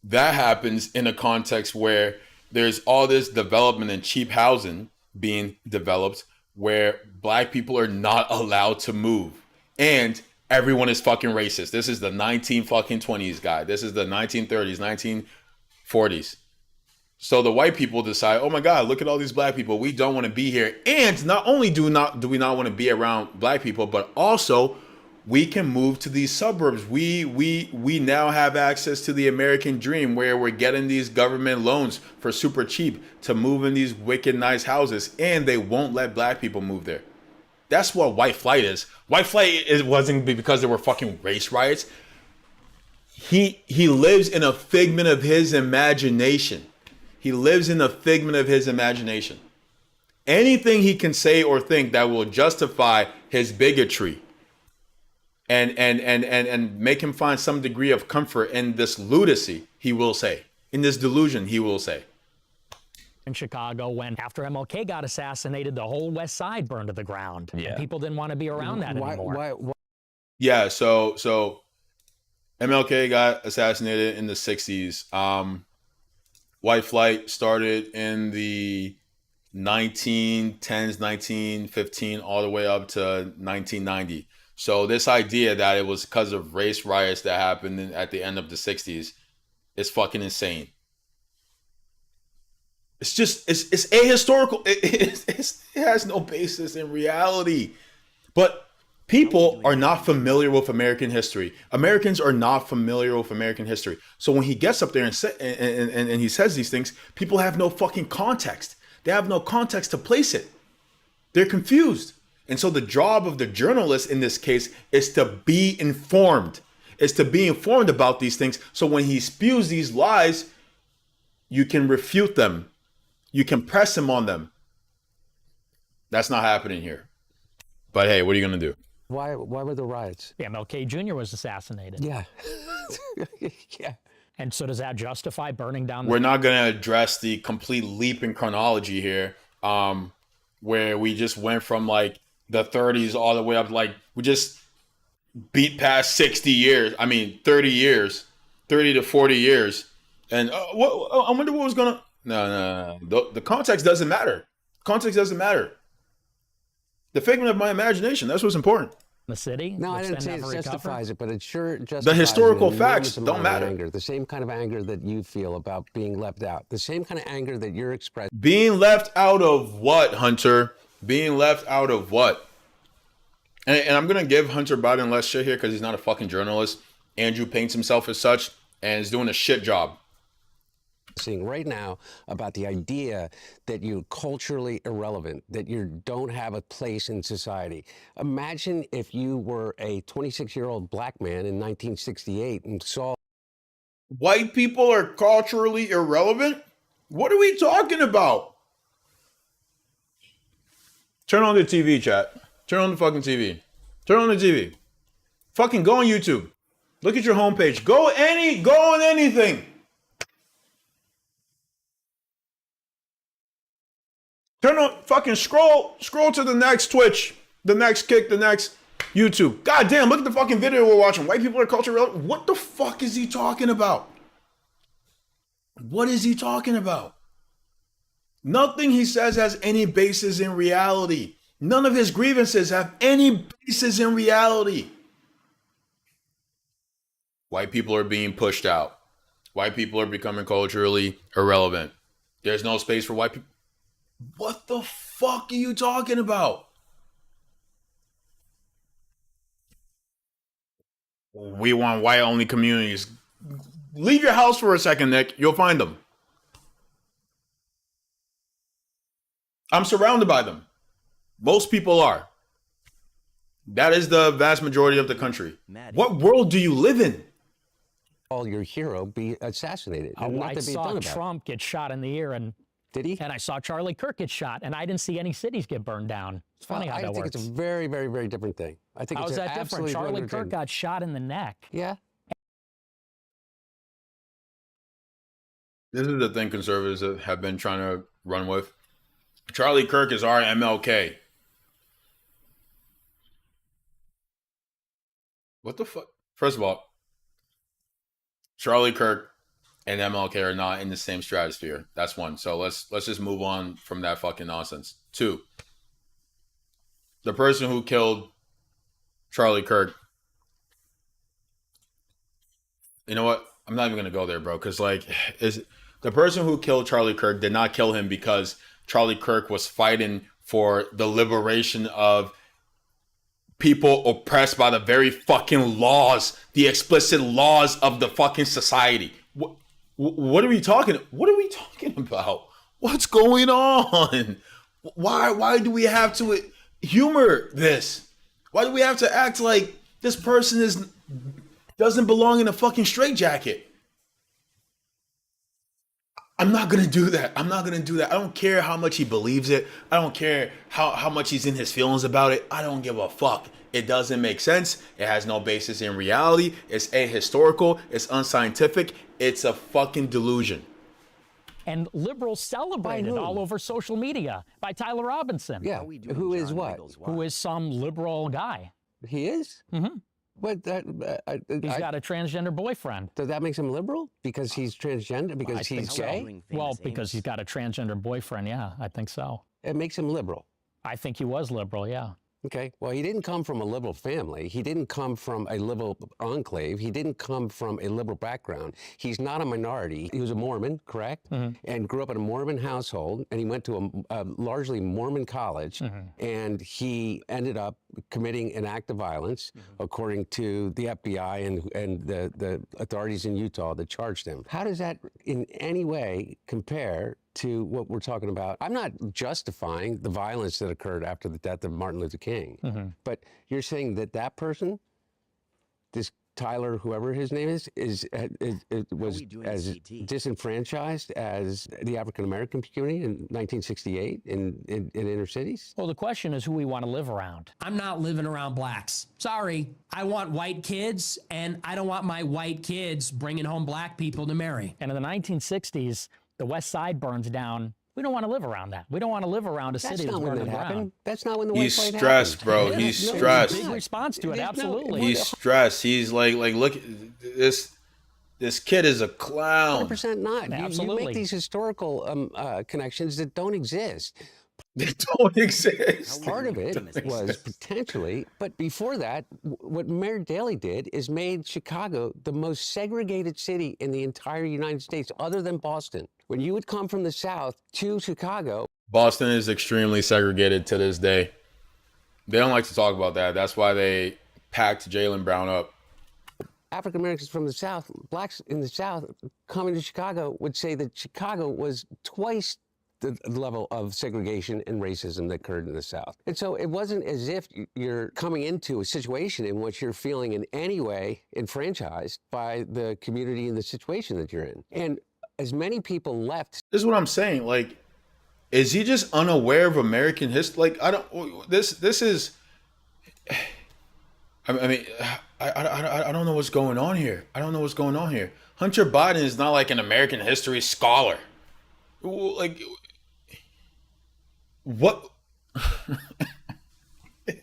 that happens in a context where there's all this development and cheap housing being developed where black people are not allowed to move. And everyone is fucking racist. This is the 1920s, guy. This is the 1930s, 1940s. So the white people decide, oh my God, look at all these black people. We don't want to be here. And not only do we not want to be around black people, but also we can move to these suburbs. We now have access to the American dream where we're getting these government loans for super cheap to move in these wicked nice houses, and they won't let black people move there. That's what white flight is. White flight wasn't because there were fucking race riots. He lives in a figment of his imagination. He lives in a figment of his imagination. Anything he can say or think that will justify his bigotry and make him find some degree of comfort in this lunacy, he will say. In this delusion, he will say. In Chicago, when after MLK got assassinated, the whole West Side burned to the ground. Yeah. And people didn't want to be around that anymore. Why? Yeah, so MLK got assassinated in the 60s. White flight started in the 1910s, 1915, all the way up to 1990. So this idea that it was because of race riots that happened at the end of the 60s is fucking insane. It's just, it's ahistorical. It has no basis in reality. But people are not familiar with American history. Americans are not familiar with American history. So when he gets up there and he says these things, people have no fucking context. They have no context to place it. They're confused. And so the job of the journalist in this case is to be informed. Is to be informed about these things. So when he spews these lies, you can refute them. You can press him on them. That's not happening here. But hey, what are you going to do? Why were the riots? Yeah, MLK Jr. was assassinated. Yeah. Yeah. And so does that justify burning down the... We're not going to address the complete leap in chronology here, where we just went from like the 30s all the way up. Like we just beat past 60 years. I mean, 30 years, 30 to 40 years. And I wonder what was going to... No. The context doesn't matter. Context doesn't matter. The figment of my imagination. That's what's important. the city? No, I which didn't then say it never recovered? justifies it, but it sure justifies The historical an enormous facts amount don't of matter. Anger, the same kind of anger that you feel about being left out, the same kind of anger that you're expressing. Being left out of what, Hunter? Being left out of what? And I'm going to give Hunter Biden less shit here because he's not a fucking journalist. Andrew paints himself as such and is doing a shit job. Seeing right now about the idea that you're culturally irrelevant, that you don't have a place in society. Imagine if you were a 26-year-old black man in 1968 and saw White people are culturally irrelevant? What are we talking about? Turn on the TV, chat. Turn on the fucking TV. Turn on the TV. Fucking go on YouTube. Look at your homepage. Go on anything. Turn on, fucking scroll to the next Twitch, the next Kick, the next YouTube. God damn, look at the fucking video we're watching. White people are culture relevant. What the fuck is he talking about? What is he talking about? Nothing he says has any basis in reality. None of his grievances have any basis in reality. White people are being pushed out. White people are becoming culturally irrelevant. There's no space for white people. What the fuck are you talking about? We want white-only communities. Leave your house for a second, Nick. You'll find them. I'm surrounded by them. Most people are. That is the vast majority of the country. What world do you live in? your hero be assassinated. Oh, and I nothing be saw done about it. Trump get shot in the ear, and Did he? I saw Charlie Kirk get shot, and I didn't see any cities get burned down. It's funny how I that think works. it's a very, very, very different thing. I think How it's is that different? absolutely Charlie different Kirk thing. got shot in the neck. Yeah. This is the thing conservatives have been trying to run with. Charlie Kirk is our MLK. What the fuck? First of all, Charlie Kirk and MLK are not in the same stratosphere. That's one. So let's just move on from that fucking nonsense. Two, the person who killed Charlie Kirk. You know what? I'm not even gonna go there, bro. Because is the person who killed Charlie Kirk did not kill him because Charlie Kirk was fighting for the liberation of people oppressed by the very fucking laws, the explicit laws of the fucking society. What are we talking? What are we talking about? What's going on? Why do we have to humor this? Why do we have to act like this person doesn't belong in a fucking straitjacket? I'm not gonna do that. I'm not gonna do that. I don't care how much he believes it. I don't care how much he's in his feelings about it. I don't give a fuck. It doesn't make sense. It has no basis in reality. It's ahistorical. It's unscientific. It's a fucking delusion. And liberals celebrated all over social media by Tyler Robinson. Yeah, who is what? Who is some liberal guy. He is? Mm-hmm. But he's got a transgender boyfriend. Does that make him liberal? Because he's transgender? Because he's gay? Well, because he's got a transgender boyfriend, yeah, I think so. It makes him liberal. I think he was liberal, yeah. Okay, well, he didn't come from a liberal family. He didn't come from a liberal enclave. He didn't come from a liberal background. He's not a minority. He was a Mormon, correct? Mm-hmm. And grew up in a Mormon household, and he went to a largely Mormon college, and he ended up committing an act of violence, according to the FBI and the authorities in Utah that charged him. How does that in any way compare to what we're talking about? I'm not justifying the violence that occurred after the death of Martin Luther King, but you're saying that that person, this Tyler, whoever his name is was as disenfranchised as the African American community in 1968 in inner cities? Well, the question is who we want to live around. I'm not living around blacks. Sorry. I want white kids, and I don't want my white kids bringing home black people to marry. And in the 1960s, the West Side burns down. We don't want to live around that. We don't want to live around a city that's burning down. That's not when the West Side happened. He's stressed, bro. He's stressed. Big response to it, absolutely. He's stressed. He's like, look, this kid is a clown. 100% not. Absolutely. You make these historical connections that don't exist. They don't exist. Part of it was potentially, but before that, what Mayor Daley did is made Chicago the most segregated city in the entire United States, other than Boston. When you would come from the South to Chicago. Boston is extremely segregated to this day. They don't like to talk about that. That's why they packed Jaylen Brown up. African Americans from the South, blacks in the South coming to Chicago would say that Chicago was twice the level of segregation and racism that occurred in the South. And so it wasn't as if you're coming into a situation in which you're feeling in any way enfranchised by the community and the situation that you're in. And as many people left. This is what I'm saying. Like, is he just unaware of American history? Like, I don't, this is, I mean, I don't know what's going on here. I don't know what's going on here. Hunter Biden is not like an American history scholar. Like, what?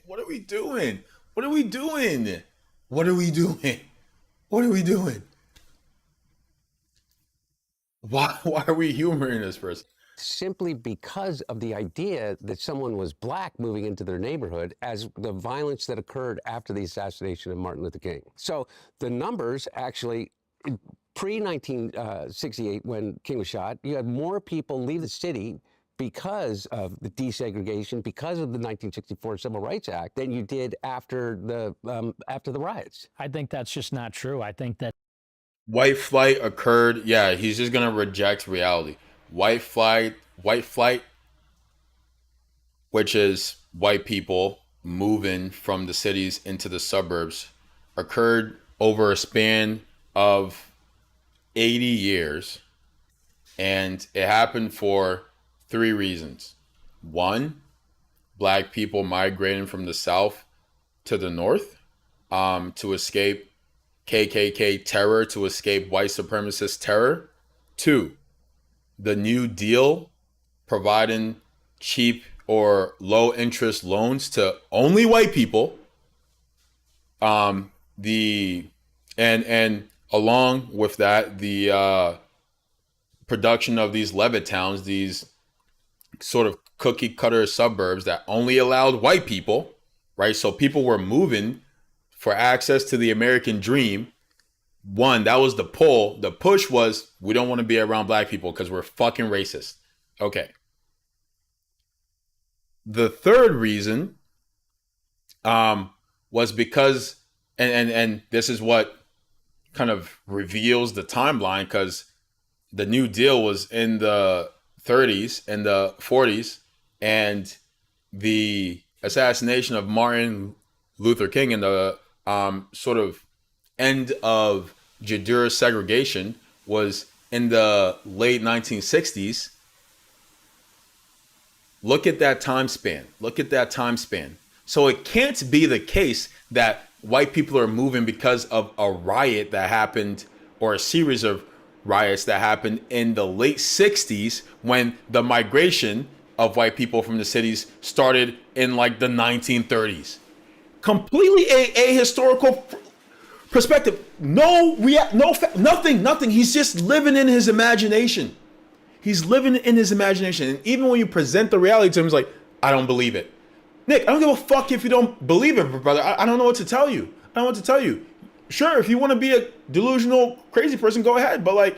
What are we doing? What are we doing? What are we doing? What are we doing? Why are we humoring this person? Simply because of the idea that someone was black moving into their neighborhood as the violence that occurred after the assassination of Martin Luther King. So the numbers actually, pre-1968, when King was shot, you had more people leave the city because of the desegregation, because of the 1964 Civil Rights Act, than you did after the riots. I think that's just not true. I think that white flight occurred. Yeah, he's just gonna reject reality. White flight, which is white people moving from the cities into the suburbs, occurred over a span of 80 years. And it happened for 3 reasons. 1, black people migrating from the South to the North to escape KKK terror, to escape white supremacist terror. 2, the New Deal providing cheap or low interest loans to only white people. And along with that, the production of these Levittowns, these sort of cookie cutter suburbs that only allowed white people, right? So people were moving for access to the American dream. 1, that was the pull. The push was, we don't want to be around black people because we're fucking racist. Okay. The third reason was because, and this is what kind of reveals the timeline, because the New Deal was in the 30s and the 40s, and the assassination of Martin Luther King and the sort of end of judicial segregation was in the late 1960s. Look at that time span. Look at that time span. So it can't be the case that white people are moving because of a riot that happened, or a series of riots that happened in the late 60s, when the migration of white people from the cities started in like the 1930s. Completely a historical perspective. Nothing. He's just living in his imagination. He's living in his imagination. And even when you present the reality to him, he's like, I don't believe it. Nick, I don't give a fuck if you don't believe it, brother. I don't know what to tell you. I don't know what to tell you. Sure, if you want to be a delusional, crazy person, go ahead. But like,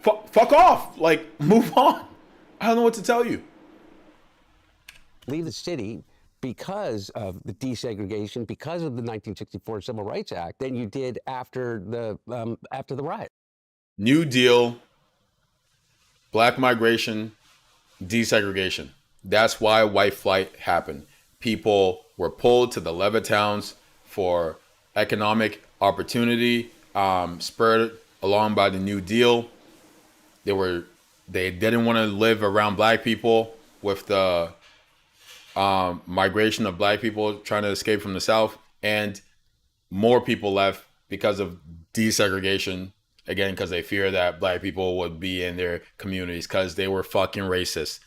fuck off. Like, move on. I don't know what to tell you. Leave the city because of the desegregation, because of the 1964 Civil Rights Act, than you did after the riot. New Deal, black migration, desegregation. That's why white flight happened. People were pulled to the Levittowns for economic opportunity, spurred along by the New Deal. They didn't want to live around black people with the migration of black people trying to escape from the South, and more people left because of desegregation, again, because they fear that black people would be in their communities because they were fucking racist.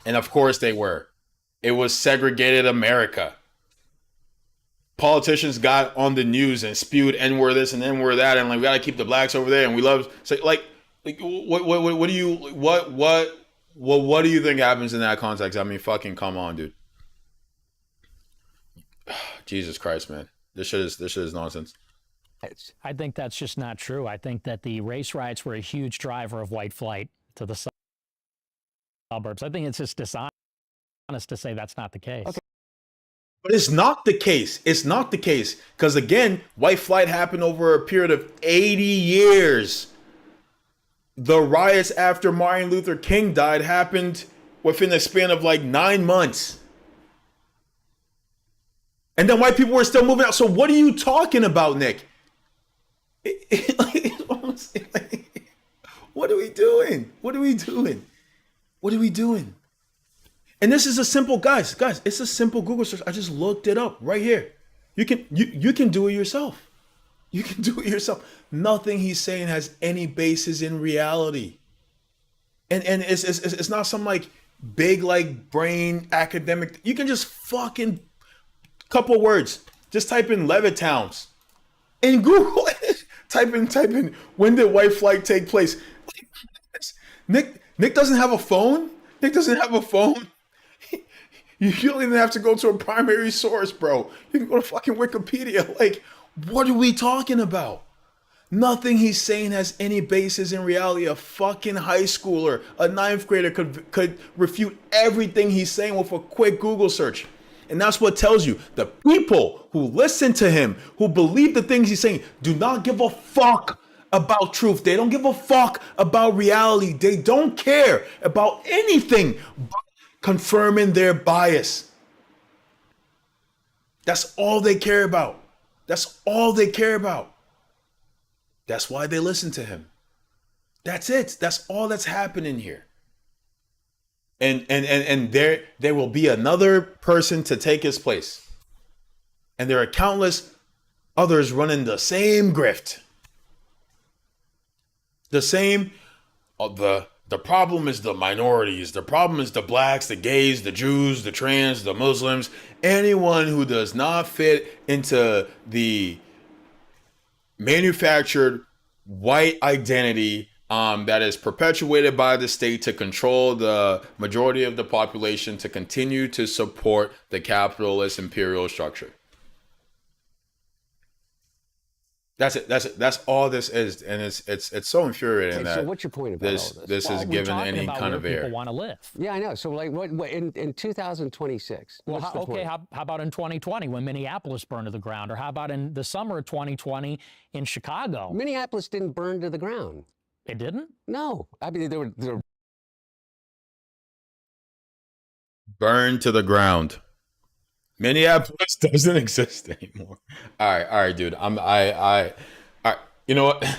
And of course they were. It was segregated America. Politicians got on the news and spewed N-word this and N-word that, and like, we gotta keep the blacks over there, and we love, so what do you think happens in that context? I mean, fucking come on, dude. Jesus Christ, man. This shit is nonsense. I think that's just not true. I think that the race riots were a huge driver of white flight to the suburbs. I think it's just dishonest to say that's not the case. Okay. But it's not the case. It's not the case. Because again, white flight happened over a period of 80 years. The riots after Martin Luther King died happened within a span of like 9 months. And then white people were still moving out. So what are you talking about, Nick? What are we doing? What are we doing? What are we doing? And this is a simple, guys, it's a simple Google search. I just looked it up right here. You can do it yourself. You can do it yourself. Nothing he's saying has any basis in reality. And it's not some like big like brain academic. You can just fucking couple words. Just type in Levittowns in Google. type in when did white flight take place. Nick doesn't have a phone. Nick doesn't have a phone. You don't even have to go to a primary source, bro. You can go to fucking Wikipedia. Like, what are we talking about? Nothing he's saying has any basis in reality. A fucking high schooler, a 9th grader could refute everything he's saying with a quick Google search. And that's what tells you the people who listen to him, who believe the things he's saying, do not give a fuck about truth. They don't give a fuck about reality. They don't care about anything but confirming their bias. That's all they care about. That's all they care about. That's why they listen to him. That's it. That's all that's happening here. And there will be another person to take his place. And there are countless others running the same grift. The same, the problem is the minorities. The problem is the blacks, the gays, the Jews, the trans, the Muslims. Anyone who does not fit into the manufactured white identity that is perpetuated by the state to control the majority of the population, to continue to support the capitalist imperial structure. That's it. That's it. That's all this is, and it's so infuriating Okay, that so what's your point about this all this? this is We're given talking any about kind where of people air. want to live. Yeah, I know. So like, what in 2026? Well, what's the okay, point? how about in 2020 when Minneapolis burned to the ground? Or how about in the summer of 2020 in Chicago? Minneapolis didn't burn to the ground. It didn't? No, I mean there were Burned to the ground. Minneapolis doesn't exist anymore. All right, dude. All right. You know what?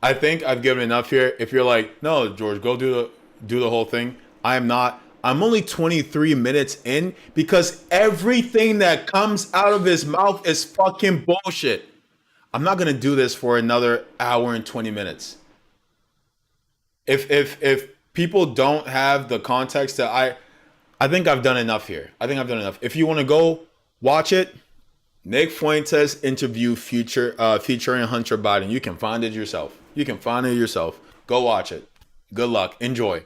I think I've given enough here. If you're like, no, George, go do the whole thing. I am not. I'm only 23 minutes in because everything that comes out of his mouth is fucking bullshit. I'm not gonna do this for another hour and 20 minutes. If people don't have the context that I think I've done enough here. I think I've done enough. If you want to go watch it, Nick Fuentes interview featuring Hunter Biden. You can find it yourself. Go watch it. Good luck. Enjoy.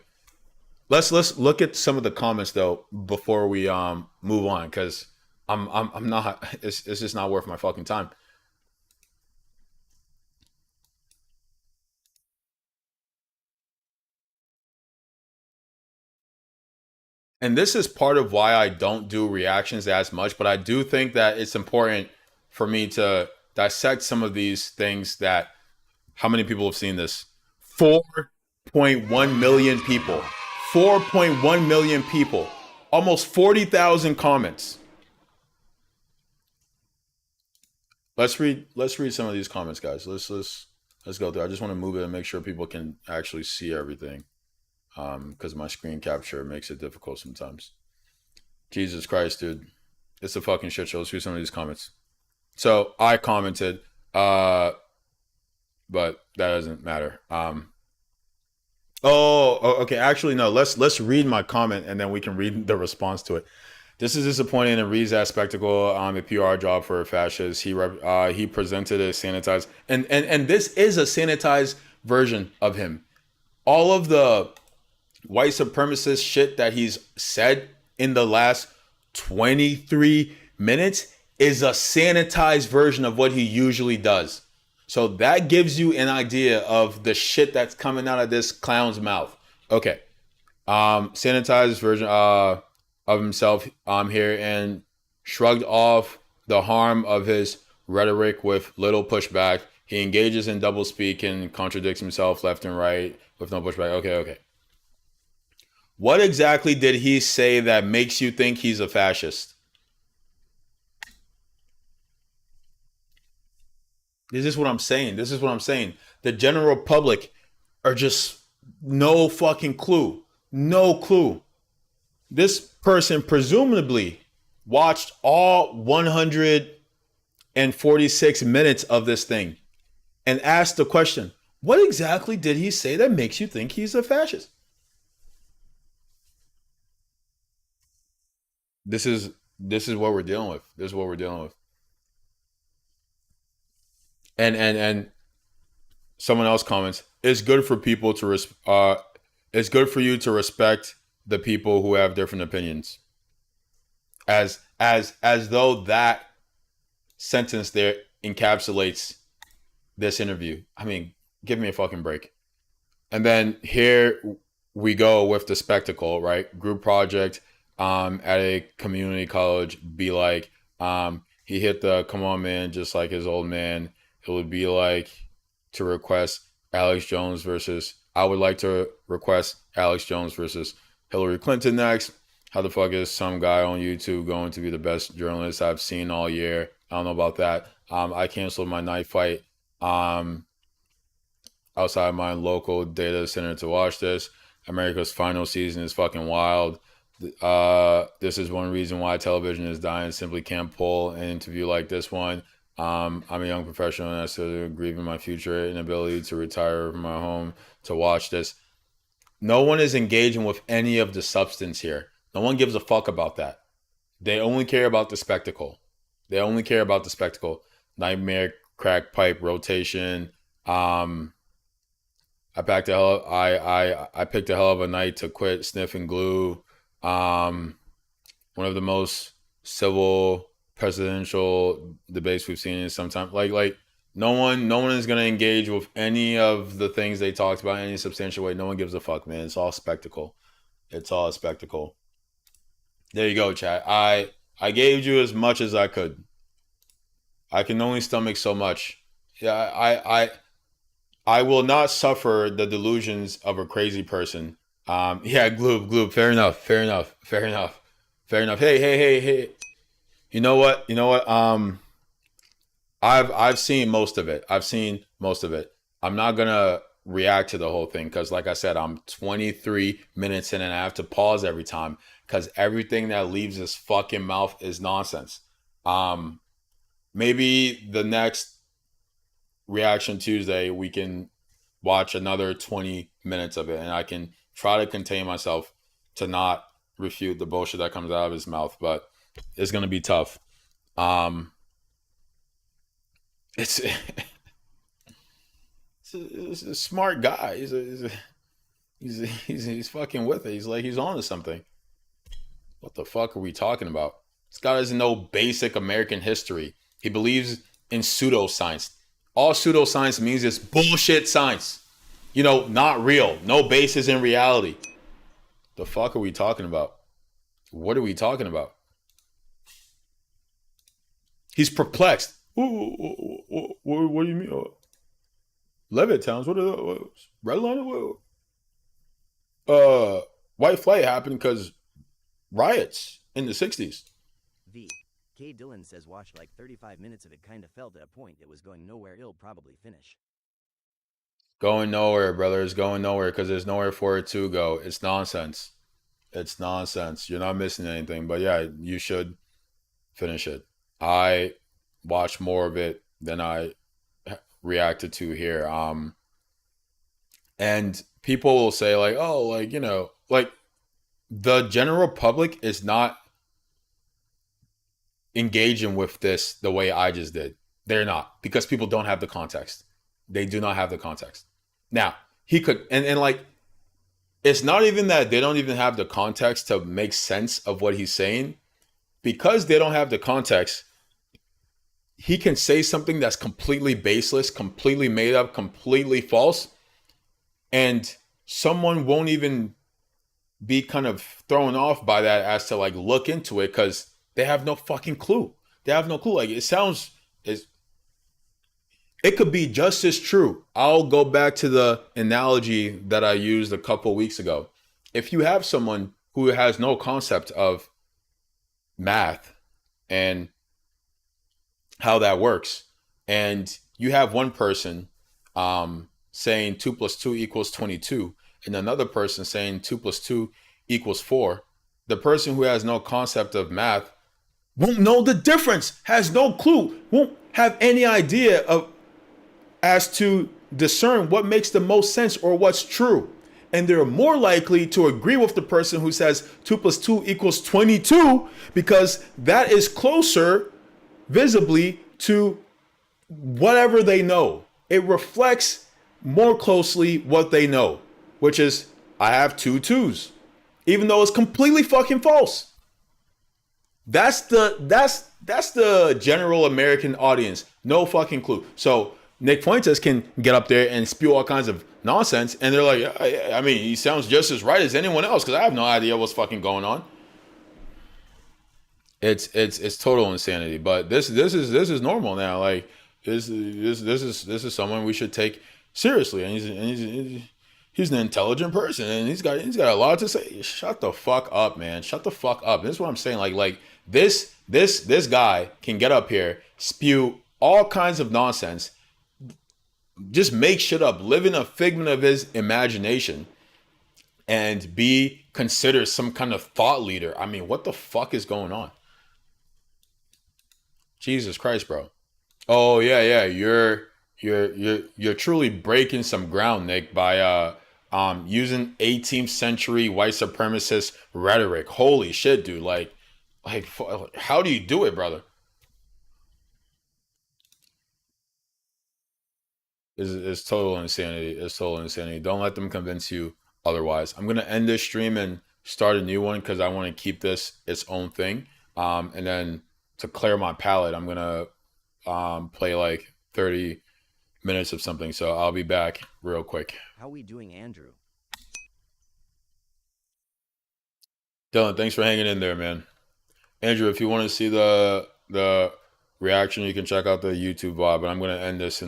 Let's look at some of the comments though before we move on, because I'm not. It's just not worth my fucking time. And this is part of why I don't do reactions as much, but I do think that it's important for me to dissect some of these things that how many people have seen this? 4.1 million people. 4.1 million people. Almost 40,000 comments. Let's read some of these comments, guys. Let's go through. I just want to move it and make sure people can actually see everything. Because my screen capture makes it difficult sometimes. Jesus Christ, dude. It's a fucking shit show. Let's read some of these comments. So I commented, but that doesn't matter. Okay. Actually, no. Let's read my comment and then we can read the response to it. This is disappointing and reads that spectacle. A PR job for a fascist. He presented a sanitized and this is a sanitized version of him. All of the white supremacist shit that he's said in the last 23 minutes is a sanitized version of what he usually does. So that gives you an idea of the shit that's coming out of this clown's mouth. Okay. Sanitized version of himself here and shrugged off the harm of his rhetoric with little pushback. He engages in doublespeak and contradicts himself left and right with no pushback. Okay. What exactly did he say that makes you think he's a fascist? This is what I'm saying. The general public are just no fucking clue. No clue. This person presumably watched all 146 minutes of this thing and asked the question, what exactly did he say that makes you think he's a fascist? This is what we're dealing with. And someone else comments, it's good for people to it's good for you to respect the people who have different opinions. As though that sentence there encapsulates this interview. I mean, give me a fucking break. And then here we go with the spectacle, right? Group project at a community college. Be like, he hit the come on man just like his old man. It would be like to request Alex Jones versus I would like to request Alex Jones versus Hillary Clinton next. How the fuck is some guy on YouTube going to be the best journalist I've seen all year? I don't know about that. I canceled my night fight outside my local data center to watch this. America's final season is fucking wild. This is one reason why television is dying. Simply can't pull an interview like this one. I'm a young professional and I still grieve in my future inability to retire from my home to watch this. No one is engaging with any of the substance here. No one gives a fuck about that. They only care about the spectacle. Nightmare, crack pipe, rotation. I picked a hell of a night to quit sniffing glue. One of the most civil presidential debates we've seen in some time. Like No one is gonna engage with any of the things they talked about in any substantial way. No one gives a fuck, man. It's all spectacle. It's all a spectacle. There you go, chat. I gave you as much as I could. I can only stomach so much. Yeah, I will not suffer the delusions of a crazy person. Yeah, Gloob. Fair enough. Hey. You know what? I've seen most of it. I'm not gonna react to the whole thing because, like I said, I'm 23 minutes in and I have to pause every time because everything that leaves his fucking mouth is nonsense. Maybe the next Reaction Tuesday we can watch another 20 minutes of it and I can try to contain myself to not refute the bullshit that comes out of his mouth, but it's gonna be tough. It's he's a smart guy. He's fucking with it. He's like he's on to something. What the fuck are we talking about? This guy doesn't know basic American history. He believes in pseudoscience. All pseudoscience means is bullshit science. You know, not real. No basis in reality. The fuck are we talking about? What are we talking about? He's perplexed. What do you mean? Levitt towns? What are those? Redline? White flight happened because riots in the 60s. V. K. Dillon says watched like 35 minutes of it, kind of felt at a point it was going nowhere. It'll probably finish. Going nowhere, brother. It's going nowhere because there's nowhere for it to go. It's nonsense. It's nonsense. You're not missing anything. But yeah, you should finish it. I watched more of it than I reacted to here. And people will say like, oh, like, you know, like the general public is not engaging with this the way I just did. They're not, because people don't have the context. They do not have the context. Now, he could, and like, it's not even that they don't even have the context to make sense of what he's saying. Because they don't have the context, he can say something that's completely baseless, completely made up, completely false, and someone won't even be kind of thrown off by that as to like look into it because they have no fucking clue. They have no clue. Like it could be just as true. I'll go back to the analogy that I used a couple weeks ago. If you have someone who has no concept of math and how that works, and you have one person saying 2 + 2 = 22, and another person saying 2 + 2 = 4, the person who has no concept of math won't know the difference, has no clue, won't have any idea of as to discern what makes the most sense or what's true. And they're more likely to agree with the person who says 2 + 2 = 22 because that is closer visibly to whatever they know. It reflects more closely what they know, which is I have 2 2s, even though it's completely fucking false. That's the general American audience. No fucking clue. So Nick Fuentes can get up there and spew all kinds of nonsense, and they're like, I mean, he sounds just as right as anyone else because I have no idea what's fucking going on. It's total insanity. But this is normal now. Like this is someone we should take seriously, and he's an intelligent person, and he's got a lot to say. Shut the fuck up, man. Shut the fuck up. This is what I'm saying. Like this guy can get up here, spew all kinds of nonsense, just make shit up, live in a figment of his imagination, and be considered some kind of thought leader. I mean, what the fuck is going on? Jesus Christ, bro. Oh yeah. You're truly breaking some ground, Nick, by using 18th century white supremacist rhetoric. Holy shit, dude. Like how do you do it, brother? It's total insanity. It's total insanity. Don't let them convince you otherwise. I'm gonna end this stream and start a new one because I want to keep this its own thing. And then to clear my palate, I'm gonna play like 30 minutes of something, so I'll be back real quick. How we doing, Andrew? Dylan, thanks for hanging in there, man. Andrew, if you want to see the reaction, you can check out the YouTube VOD, but I'm going to end this and